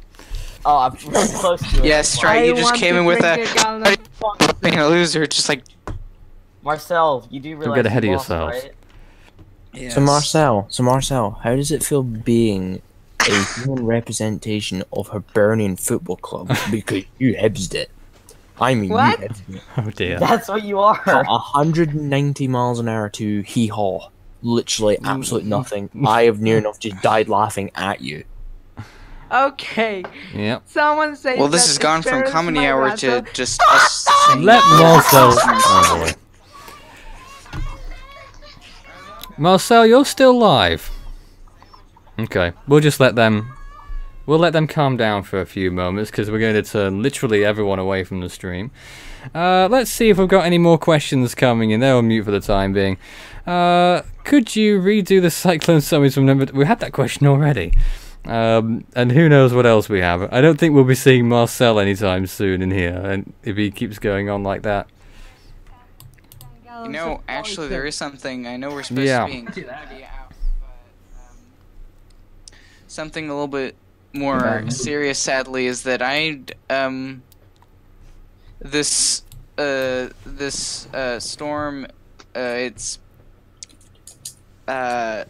Oh, I'm really close to it. Yes, I right. You just want came to in with drink a gallon of- being a loser, just like Marcel, you do realize get ahead you of lost, yourself. right? yes. So Marcel, how does it feel being a human representation of Hibernian Football Club because you hebsed it? I mean, What? you hebsed it. Oh dear. That's what you are. 190 miles an hour to hee-haw. Literally absolute nothing. I have near enough just died laughing at you. Okay. Yep. Someone say. Well, this has gone from comedy hour to just us saying Let Marcel. Oh boy. Marcel, you're still live. Okay, we'll just let them. We'll let them calm down for a few moments because we're going to turn literally everyone away from the stream. Let's see if we've got any more questions coming in. They're on mute for the time being. Could you redo the Cyclone Summits from number? We had that question already. And who knows what else we have. I don't think we'll be seeing Marcel anytime soon in here, and if he keeps going on like that. You know, actually, there is something. I know we're supposed Yeah. to be in comedy out, but something a little bit more serious, sadly, is that this storm, it's I'm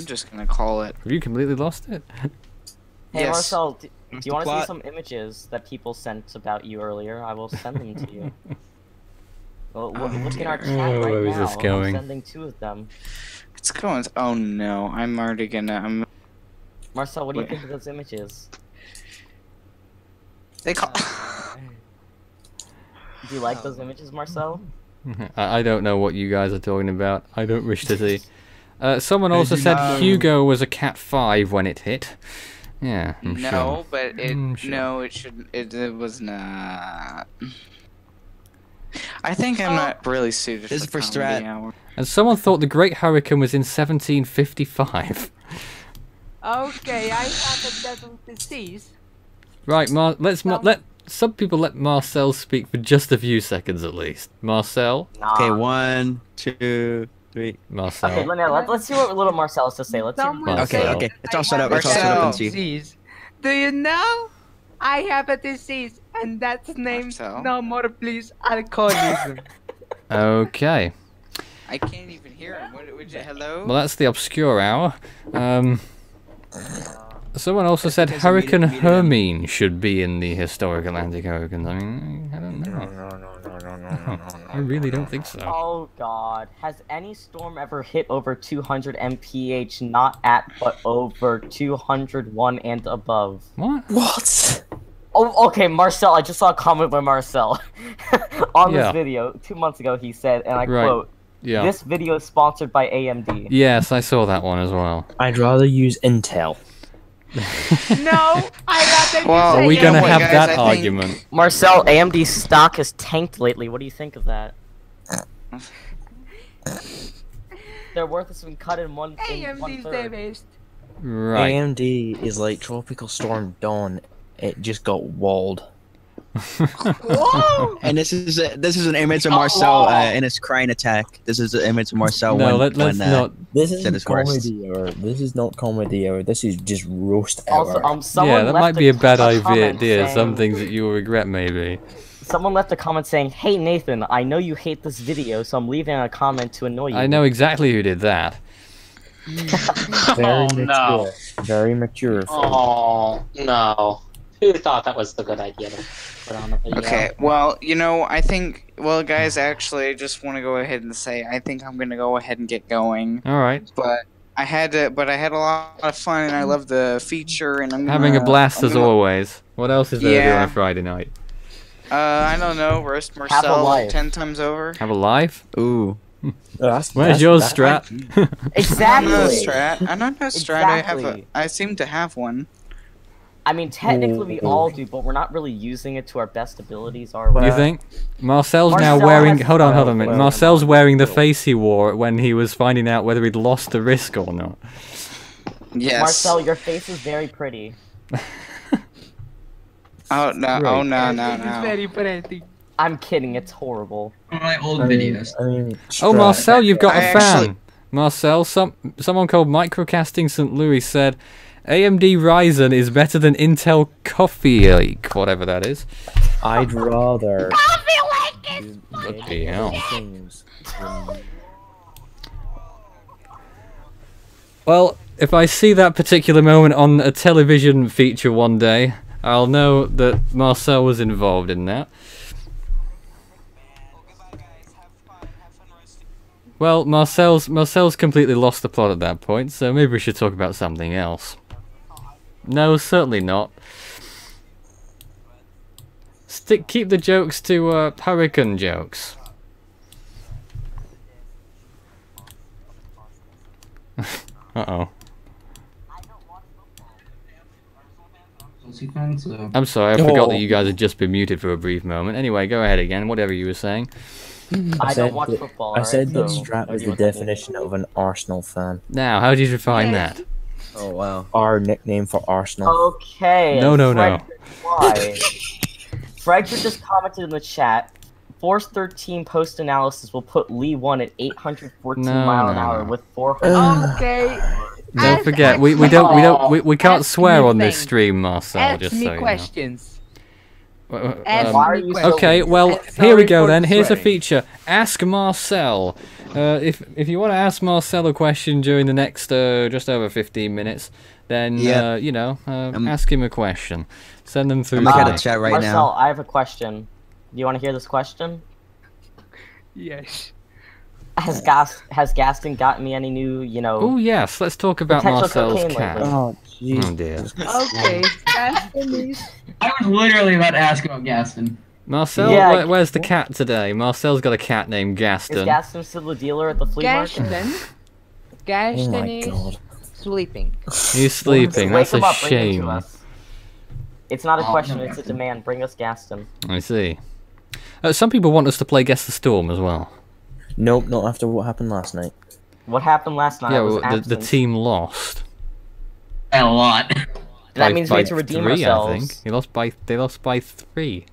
just gonna call it. Have you completely lost it? Hey Yes. Marcel, do you want to see plot? some images that people sent about you earlier? I will send them to you. Well, look in our chat right where is now. this going? I'm sending 2 of them. It's going. Oh no! I'm already gonna. Marcel, what do you Wait. think of those images? They call. Do you like those images, Marcel? I don't know what you guys are talking about. I don't wish to see. Someone also said Hugo was a Cat 5 when it hit. Yeah, I'm No, sure. but it sure. no, it shouldn't. It was not. I think I'm not really suited This is for comedy Strat. hour. And someone thought the Great Hurricane was in 1755. Okay, I have a deadly disease. Right, let some people let Marcel speak for just a few seconds at least. Marcel? Nah. Okay, 1, 2, 3. Marcel. Okay, let's see what little Marcel has to say. Let's see what Someone Marcel Okay, Marcel. okay. It's all set up. It's all set up and see. Disease. Do you know? I have a disease, and that's named Marcel? no more please alcoholism. Okay. I can't even hear him. What, would you, hello? Well, that's the obscure hour. Someone also said Because Hurricane meet him. Hermine should be in the historic Atlantic hurricanes. I mean, I don't know. I really don't think so. Oh god. Has any storm ever hit over 200 mph, not at, but over 201 and above? What? What? Oh, okay, Marcel, I just saw a comment by Marcel. On Yeah. this video, 2 months ago, he said, and I Right. quote, Yeah. "This video is sponsored by AMD." Yes, I saw that one as well. I'd rather use Intel. No, I rather Well, you say Are we gonna what, have guys, that I think- argument? Marcel, AMD stock has tanked lately. What do you think of that? Their worth has been cut in one AMD's the third. best. Right. AMD is like Tropical Storm Dawn. It just got walled. Whoa! And this is an image of Marcel in his crying attack. This is an image of Marcel No, when let's not. This That isn't is worst. comedy hour. This is not comedy hour. This is just roast Also, hour. someone Yeah, that left might be a bad comment idea. saying- Some things that you will regret, maybe. Someone left a comment saying, "Hey Nathan, I know you hate this video, so I'm leaving a comment to annoy you." I know exactly who did that. Very Oh, mature. no. Very mature. Oh no. Who thought that was the good idea to put on the video? Okay, well, you know, I think, well, guys, actually, I just want to go ahead and say, I think I'm gonna go ahead and get going. All right. But I had a lot of fun, and I love the feature, and I'm having a blast as always. What else is there to do on Yeah. a Friday night? I don't know, roast Marcel life. 10 times over. Have a live? Ooh. Where's yours, Strat? Exactly. I don't know Strat. I don't know Strat. Exactly. I seem to have one. I mean, technically we all do, but we're not really using it to our best abilities, are we? You think? Marcel's now Marcel wearing. has Hold on a minute. well, Marcel's wearing the face he wore when he was finding out whether he'd lost the risk or not. Yes. Marcel, your face is very pretty. Oh no! Right. Oh no! It's No! very pretty. I'm kidding, it's horrible. My old videos. Oh, Marcel, you've got I a fan. actually- Marcel, someone called Microcasting St. Louis said, AMD Ryzen is better than Intel Coffee Lake, whatever that is. I'd rather. Bloody hell. Things than- Well, if I see that particular moment on a television feature one day, I'll know that Marcel was involved in that. Well, Marcel's completely lost the plot at that point, so maybe we should talk about something else. No, certainly not. Keep the jokes to hurricane jokes. Uh-oh. I'm sorry, I forgot that you guys had just been muted for a brief moment. Anyway, go ahead again, whatever you were saying. I don't watch football. I said alright, that so Strat was I know the what that definition of an Arsenal fan. Now, how did you define that? Oh wow. Our nickname for Arsenal. Okay. No, no, Fred, no. Why? Frederick just commented in the chat. Force 13 post analysis will put Lee 1 at 814 No, mile an no, hour no. with 400. Okay. Don't forget, we can't swear on this stream, Marcel. Ask Just me so you know. questions. Why are you so Okay, well, Sorry here we go for then. Here's a swearing. feature. Ask Marcel. If you want to ask Marcel a question during the next just over 15 minutes, then Yeah. ask him a question. Send them through. I'm to looking me. at the chat right Marcel, now. I have a question. Do you want to hear this question? Yes. Has Gaston gotten me any new, Oh yes, let's talk about Potential Marcel's cocaine cat. lately. Oh, jeez. Oh dear. Okay. Gaston is. I was literally about to ask about Gaston. Marcel, Yeah, where's the cat today? Marcel's got a cat named Is Gaston. Gaston still the dealer at the flea market? Gaston Oh my is God. sleeping. He's sleeping. Wake That's him a up, bring him to shame. us. It's not a Oh, question, no, it's a Gaston. demand. Bring us Gaston. I see. Some people want us to play Guess the Storm as well. Nope, not after what happened last night. What happened last night? I Yeah, was well, the absent. team lost. A lot. That means we had to redeem 3, ourselves. I think. They lost by 3.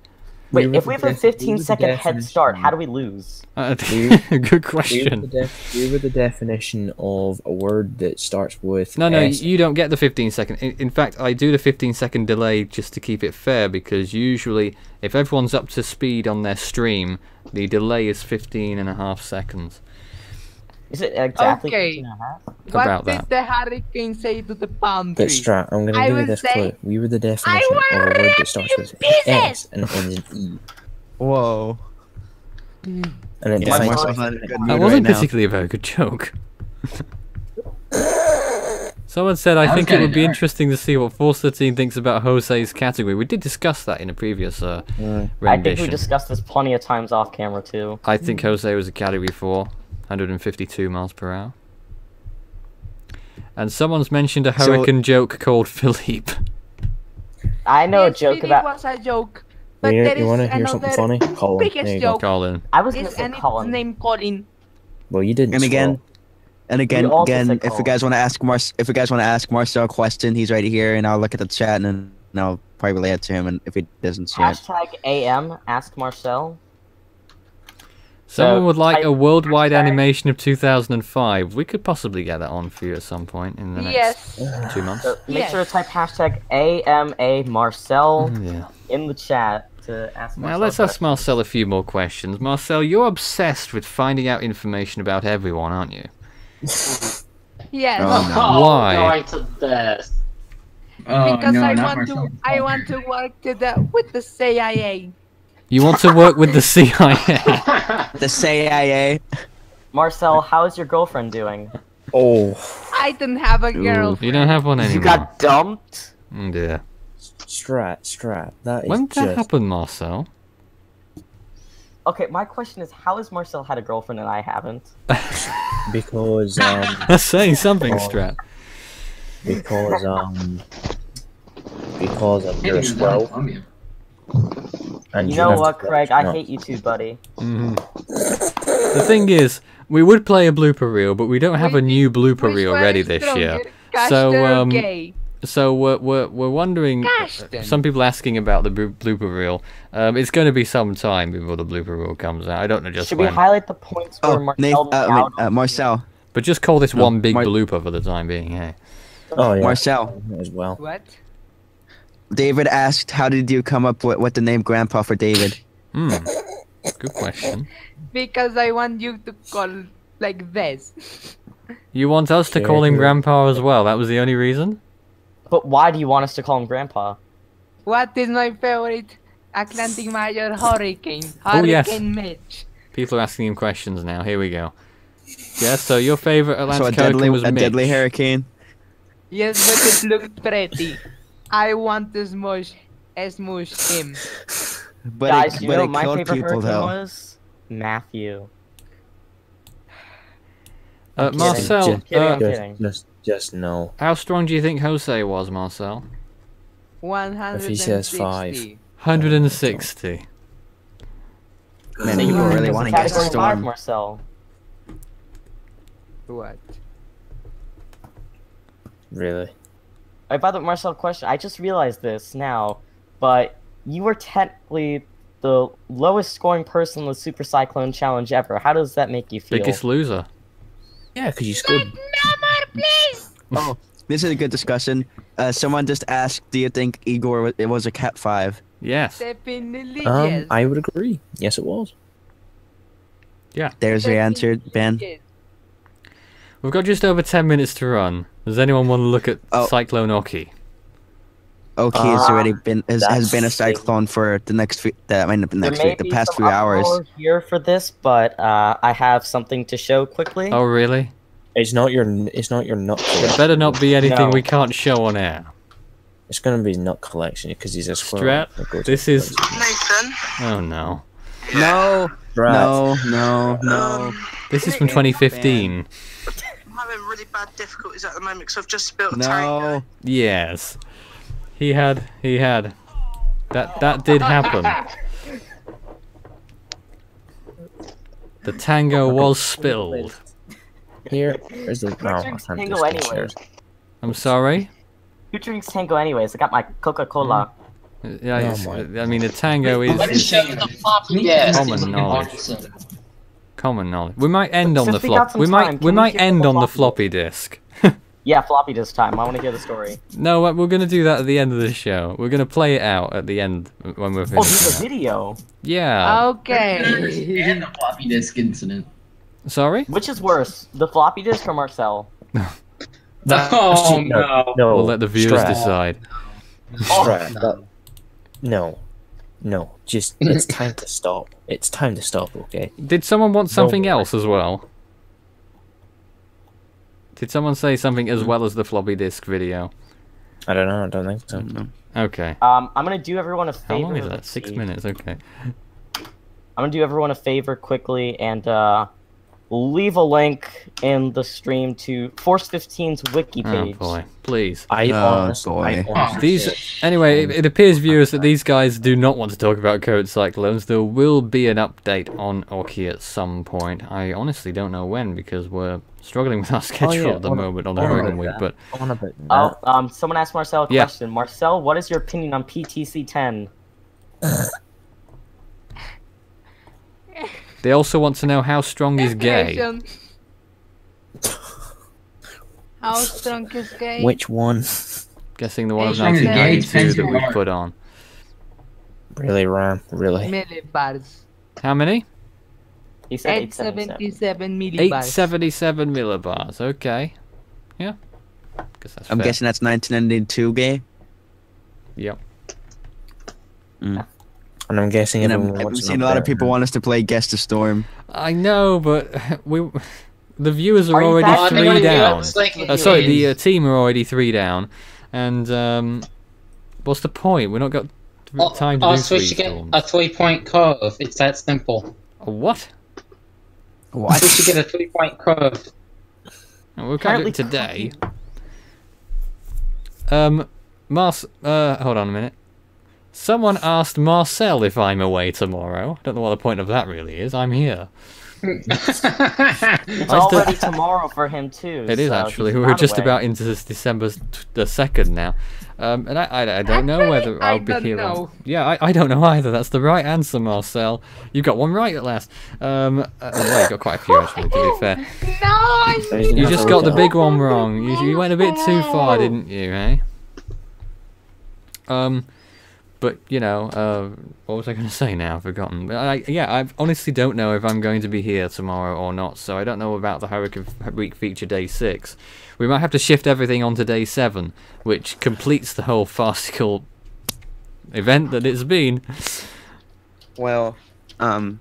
Wait, if we have a 15-second head start, how do we lose? Good question. We were the definition of a word that starts with No, S. you don't get the 15-second. In fact, I do the 15-second delay just to keep it fair, because usually, if everyone's up to speed on their stream, the delay is 15.5 seconds. Is it exactly Okay. 15.5? What About did that. the hurricane say to the palm tree? But Strat, I'm going to I give you will this say, clue. We were the definition of a word that starts with S and ends in E. Whoa. And it Yeah, defines Marcel's not in a good mood That wasn't right now. particularly a very good joke. Someone said, I That was think it kinda would be dark. interesting to see what Force 13 thinks about Jose's category. We did discuss that in a previous I think rendition. we discussed this plenty of times off camera too. I think Jose was a category 4, 152 miles per hour. And someone's mentioned a So- hurricane joke called Philippe. I know a Yes, joke Philip about. was a joke. But You, there you is want to hear something another funny? Colin. biggest There you go. joke. Colin. I was gonna Is say and its Colin. name Colin. Well, you didn't. And again, We also said if you Colin. guys want to ask Marcel a question, he's right here, and I'll look at the chat and then I'll probably relay it to him. And if he doesn't see it, Hashtag AM. Ask Marcel. Someone would like type a worldwide hashtag- animation of 2005. We could possibly get that on for you at some point in the next Yes. 2 months. So make Yes. sure to type hashtag AMA Marcel Yeah. in the chat to ask Marcel. Now let's a ask question. Marcel a few more questions. Marcel, you're obsessed with finding out information about everyone, aren't you? Yes. Oh, no. Why? Going to this. Oh Because no, I not want Marcel. to. I want to work with the CIA. You want to work with the CIA? The CIA. Marcel, how is your girlfriend doing? Oh, I don't have a girlfriend. You don't have one anymore. You got dumped? Oh dear. Strat. That is When did that just happen, Marcel? Okay, my question is, how has Marcel had a girlfriend and I haven't? because That's saying something, Strat. because you're a swell. And You know have what, to Craig? let I know. hate you too, buddy. The thing is, we would play a blooper reel, but we don't have a new blooper reel ready this year. So we're wondering. Some people asking about the blooper reel. It's going to be some time before the blooper reel comes out. I don't know just Should when. we highlight the points where Marcel Marcel. But just call this one big blooper for the time being. Hey. Oh yeah. Marcel. As well. What? David asked, "How did you come up with the name Grandpa for David?" Good question. Because I want you to call like this. You want us to call him Grandpa as well? That was the only reason? But why do you want us to call him Grandpa? What is my favorite Atlantic Major hurricane? Oh, yes. Hurricane Mitch. People are asking him questions now. Here we go. Yeah, so your favorite Atlantic So hurricane was a Mitch. deadly hurricane. Yes, but it looked pretty. I want to smush him. But Guys, it, you but know it what my killed favorite people hurricane though. was? Matthew. Marcel, I'm kidding. Just no. how strong do you think Jose was, Marcel? 160. If he says 5. 160. Man, people really want to get Category 5, storm. Marcel. What? Really? By the way, Marcel, question. I just realized this now, but you were technically the lowest scoring person in the Super Cyclone Challenge ever. How does that make you feel? Biggest loser. Yeah, because you scored. No more, please! Oh, this is a good discussion. Someone just asked, "Do you think Igor it was a Cat 5?" Yes. Definitely yes. I would agree. Yes, it was. Yeah. There's your answer, Ben. Yes. We've got just over 10 minutes to run. Does anyone want to look at Cyclone Oki? Oki has already been has been a cyclone for the next the past few hours. Here for this, but I have something to show quickly. Oh really? It's not your nut collection. It better not be anything No. we can't show on air. It's gonna be nut collection because he's a squirrel. Strat, this is... Nathan. Oh no. No, Strat. no. This is from 2015. I'm having really bad difficulties at the moment because I've just spilled No. tango. Yes. He had. That did happen. The tango was spilled. Here's the... Who No, drinks I can't tango just anyways? I'm sorry? Who drinks tango anyways? I got my Coca-Cola. Yeah, I mean, the tango is common knowledge. Common knowledge. We might end on the Since we got flop. some We time, can we might hear end the on the floppy? floppy disk. Yeah, floppy disk time. I want to hear the story. No, we're gonna do that at the end of the show. We're gonna play it out at the end when we're Oh, finished. there's a video. Yeah. Okay. And the floppy disk incident. Sorry? Which is worse, the floppy disk or Marcel? Oh no. No. We'll let the viewers Strat. decide. Strat. No. Just it's time to stop. It's time to stop. Okay. Did someone want something else as well? Did someone say something as well as the floppy disk video? I don't know. I don't think so. Okay. I'm gonna do everyone a favor. How long is that? let's 6 see. minutes. Okay. I'm gonna do everyone a favor quickly and leave a link in the stream to Force 15's wiki Oh page. boy, please. Anyway, it appears, viewers, that these guys do not want to talk about current cyclones. There will be an update on Oki at some point. I honestly don't know when because we're struggling with our schedule at the moment on the Hurricane Week. But Someone asked Marcel a Yeah. question. Marcel, what is your opinion on PTC 10? they also want to know how strong is gay. Question. How strong is gay? Which one? Guessing the one of How strong is gay? 1992 that we put on. Really, Ram? Really? Millibars. How many? He said 877 millibars. 877 millibars. Okay. Yeah. Guess that's I'm fair. guessing that's 1992 gay. Yep. And I'm guessing And everyone I've wants seen a lot of people want us to play Guess the Storm. I know, but the viewers are Are you already back? 3 down. Like, Sorry, the team are already 3 down, and what's the point? We're not got time to do also, we 3 should get storms. a 3-point curve. It's that simple. A what? What? We should get a 3-point curve. Oh, we'll cut it today. Hold on a minute. Someone asked Marcel if I'm away tomorrow. I don't know what the point of that really is. I'm here. It's already tomorrow for him too. It is so actually. he's We're not just away. about into this December the 2nd now. And I don't know whether I'll be here. Yeah, I don't know either. That's the right answer, Marcel. You got one right at last. Well, you got quite a few actually, to be fair. No! You just got the big one wrong. You went a bit too far, didn't you, eh? But, you know, what was I going to say now? I've forgotten. But I honestly don't know if I'm going to be here tomorrow or not, so I don't know about the Hurricane Week feature day 6. We might have to shift everything onto day 7, which completes the whole farcical event that it's been. Well, I'd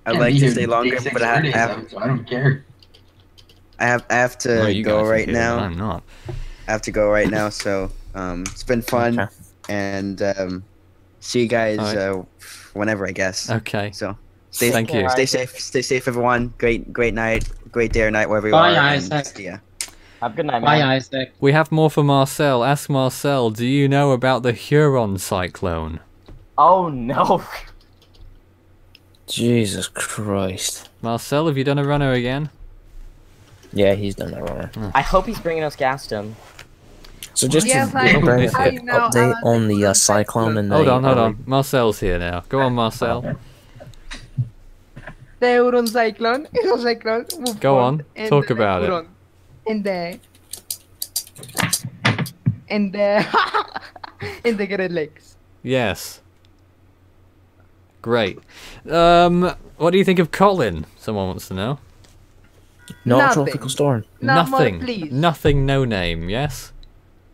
like to stay longer, but I don't care. I have to go right now. I'm not. I have to go right now, so it's been fun, and see you guys whenever, I guess. Okay. So Thank you. Stay safe, everyone. Great night, great day or night, wherever you Bye, are. Isaac. Yeah. Have a good night, Bye, man. Isaac. We have more for Marcel. Ask Marcel, do you know about the Huron cyclone? Oh no. Jesus Christ. Marcel, have you done a runner again? Yeah, he's done a runner. I hope he's bringing us Gaston. So just Yes, to I give a know update about on the cyclone and the... Hold on. Marcel's here now. Go on, Marcel. The Huron cyclone is a cyclone. Go on, talk about it. In the in the Great Lakes. Yes. Great. What do you think of Colin? Someone wants to know. Not a Nothing. tropical storm. No more, Nothing. please. Nothing, no name, yes?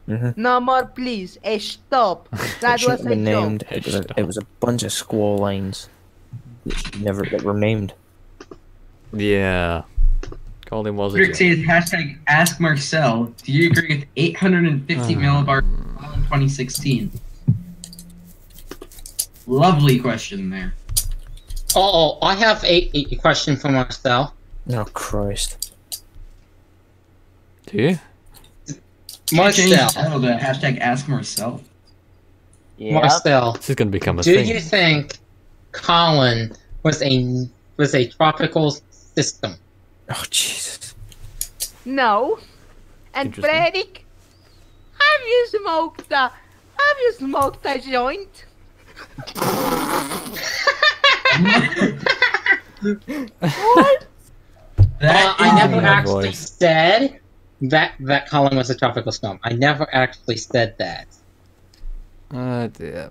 No more, please. Stop. That It was should have a been named. joke. It was a bunch of squall lines that were named. Yeah. Colin was a Rick joke. says hashtag Ask Marcel. Do you agree with 850 millibar in 2016? Lovely question there. Oh, I have a question for Marcel. Oh Christ. Do you? Marcel. Oh, the hashtag Ask Marcel. Yeah. Marcel, This is going to become a do thing. you think Colin was a tropical system? Oh Jesus. No. And Interesting. Frederick, have you smoked a joint? What? I never my actually voice. said that Colin was a tropical storm. I never actually said that. Oh dear.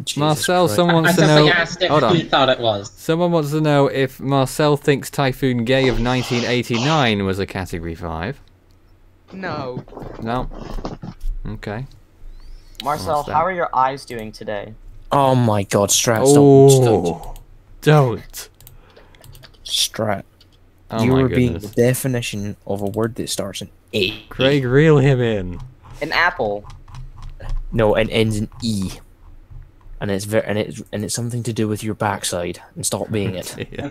Jesus Marcel, Christ. someone I wants to simply know. asked if Hold he on. thought it was. Someone wants to know if Marcel thinks Typhoon Gay of 1989 was a Category 5. No. No. Okay. Marcel, What's that? how are your eyes doing today? Oh my God, Strat, Oh, don't. Strat. Oh You my were being the goodness. definition of a word that starts in A. Craig, reel him in. An apple. No, and ends in E. And it's it's something to do with your backside. And stop being it. Yeah.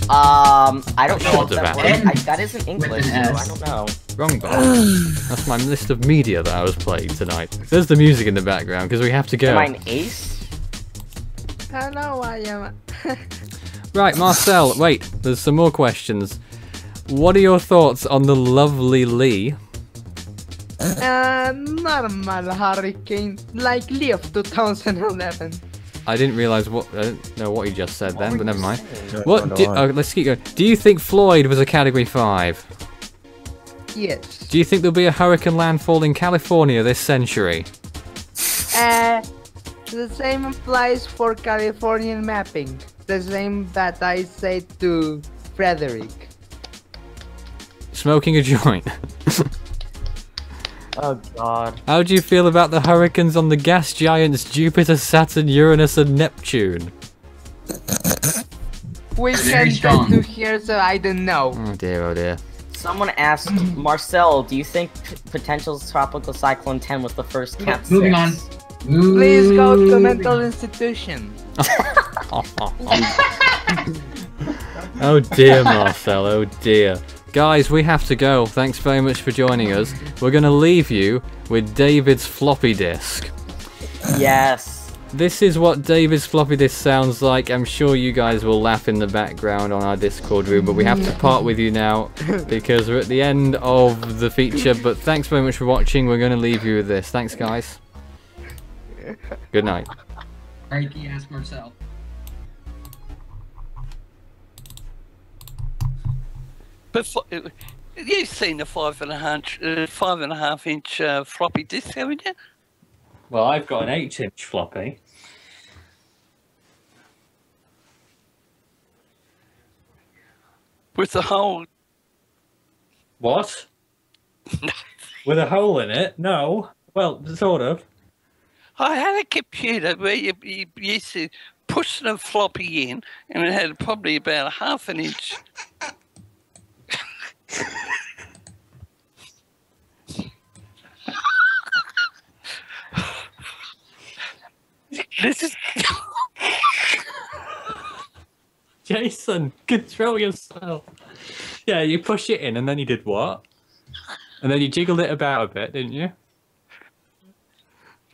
I don't know what Shut that the word. back. That isn't English, so I don't know. Wrong button. That's my list of media that I was playing tonight. There's the music in the background because we have to go. Am I an ace? Hello, I am. Right, Marcel, wait, there's some more questions. What are your thoughts on the lovely Lee? Normal hurricane like Lee of 2011. I didn't realise what I didn't know what you just said then, but never mind. No, What? no, Do, no. let's keep going. Do you think Floyd was a Category 5? Yes. Do you think there'll be a hurricane landfall in California this century? The same applies for Californian mapping. The same that I said to Frederick. Smoking a joint. Oh god. How do you feel about the hurricanes on the gas giants Jupiter, Saturn, Uranus, and Neptune? We Very can't strong. to here, so I don't know. Oh dear, oh dear. Someone asked, Marcel, do you think potential tropical cyclone 10 was the first Cat 6? Moving on. Please go to a mental institution. Oh dear, Marcel, oh dear. Guys, we have to go. Thanks very much for joining us. We're going to leave you with David's floppy disk. Yes. This is what David's floppy disk sounds like. I'm sure you guys will laugh in the background on our Discord room, but we have to part with you now because we're at the end of the feature. But thanks very much for watching. We're going to leave you with this. Thanks, guys. Good night. Alright, can you ask Marcel? Before, you've seen the 5.5 inch floppy disk, haven't you? Well, I've got an 8-inch floppy. With the hole. What? With a hole in it? No. Well, sort of. I had a computer where you used to push the floppy in, and it had probably about a half an inch. This is. Jason, control yourself. Yeah, you push it in, and then you did what? And then you jiggled it about a bit, didn't you?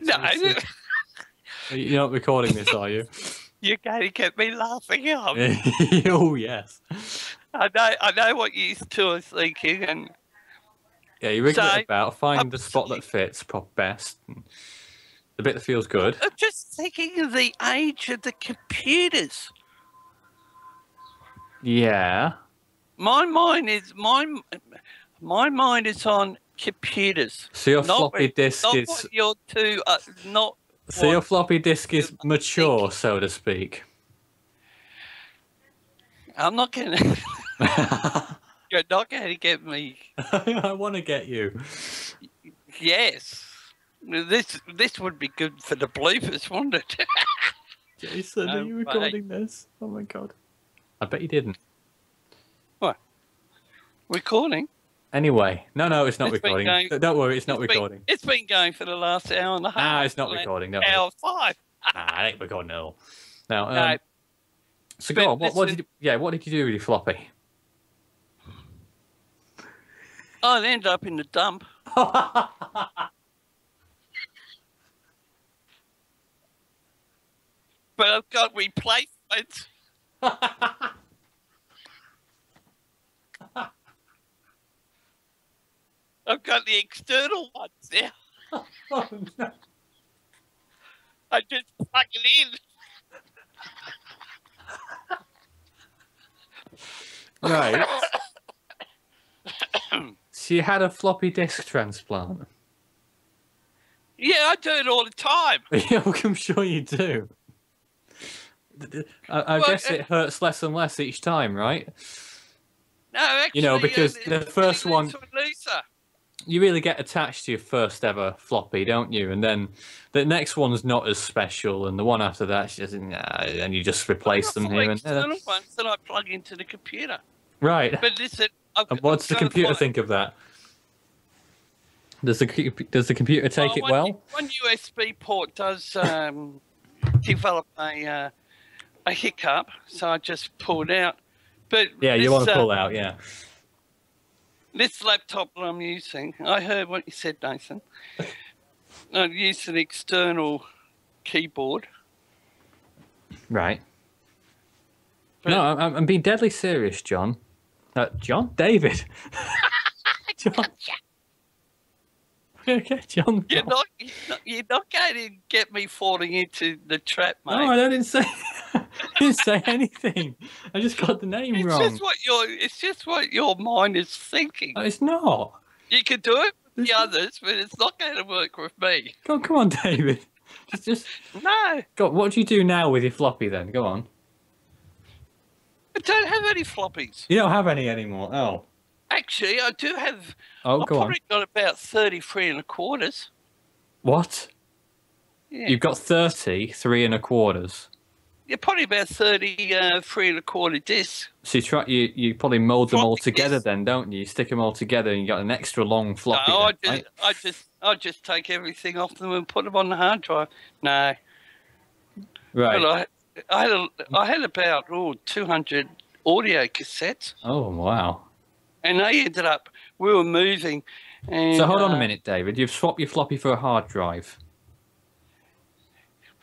No. You're not recording this, are you? You're going to get me laughing up. Oh, yes. I know what you two are thinking, and yeah, you wriggle it about, find the spot that fits best, the bit that feels good. I'm just thinking of the age of the computers. Yeah. My mind is on computers. So your floppy disk is. What your two not. So your floppy disk is mature, so to speak. I'm not gonna. You're not going to get me. I want to get you. Yes. This would be good for the bloopers, wouldn't it? Jason, are you recording this? Oh my god. I bet you didn't. What? Recording? Anyway. No, it's not recording. Don't worry, it's not recording. It's been going for the last hour and a half. Ah, it's not recording. No. Hour 5. I ain't recording at all. Now, so go on, what did you do with your floppy? I'd end up in the dump. But I've got replacements. I've got the external ones now. Oh, no. I just plug it in. Right. So you had a floppy disk transplant? Yeah, I do it all the time. Yeah, I'm sure you do. I guess it hurts less and less each time, right? No, actually, You know, because the first one, looser. you really get attached to your first ever floppy, don't you? And then the next one's not as special, and the one after that, and you just replace them here and there. External ones that I plug into the computer. Right. But listen, And what's the computer think of that? Does the computer take it well? One USB port does develop a hiccup, so I just pulled out. But yeah, you want to pull out, yeah. This laptop that I'm using, I heard what you said, Nathan. I've used an external keyboard. Right. But no, I'm being deadly serious, John. John? David. John. Okay, John. You're not going to get me falling into the trap, mate. No, I didn't say. I didn't say anything. I just got the name wrong. It's just what your mind is thinking. No, it's not. You can do it with the others, but it's not going to work with me. Come on, David. Just. No. God, what do you do now with your floppy then? Go on. I don't have any floppies. You don't have any anymore. Oh. Actually, I do have. Oh, I've go on. probably got about 33 and a quarters. What? Yeah. You've got 33 and a quarters. Yeah, probably about 33 and a quarter discs. So you probably mold them all together then, don't you? You stick them all together and you got an extra long floppy. No, then, I just take everything off them and put them on the hard drive. No. Right. But I had about 200 audio cassettes. Oh wow. And they ended up. We were moving. And, So hold on a minute, David. You've swapped your floppy for a hard drive.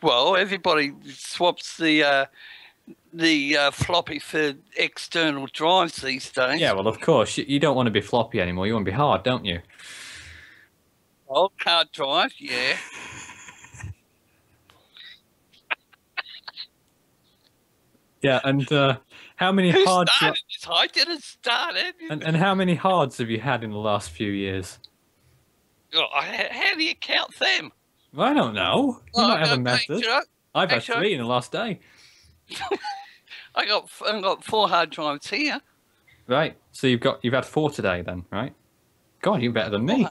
Well, everybody swaps the floppy for external drives these days. Yeah, well, of course. You don't want to be floppy anymore. You want to be hard, don't you? Oh, hard drive, yeah. Yeah, and how many Who hard started this? I didn't start it. and how many hards have you had in the last few years? Oh, how do you count them? I don't know. You might have a method. I've had actually- 3 in the last day. I got 4 hard drives here. Right. So you've had 4 today then, right? God, you're better than me.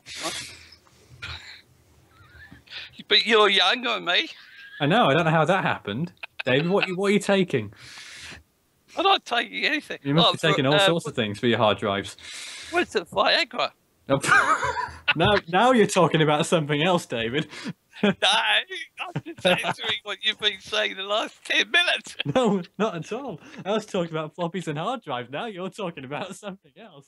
But you're younger than me. I know. I don't know how that happened, David. What are you taking? I'm not taking anything. You must be taking all sorts of things for your hard drives. What's the Viagra? Now you're talking about something else, David. No, I'm just answering what you've been saying the last 10 minutes. No, not at all. I was talking about floppies and hard drives. Now you're talking about something else.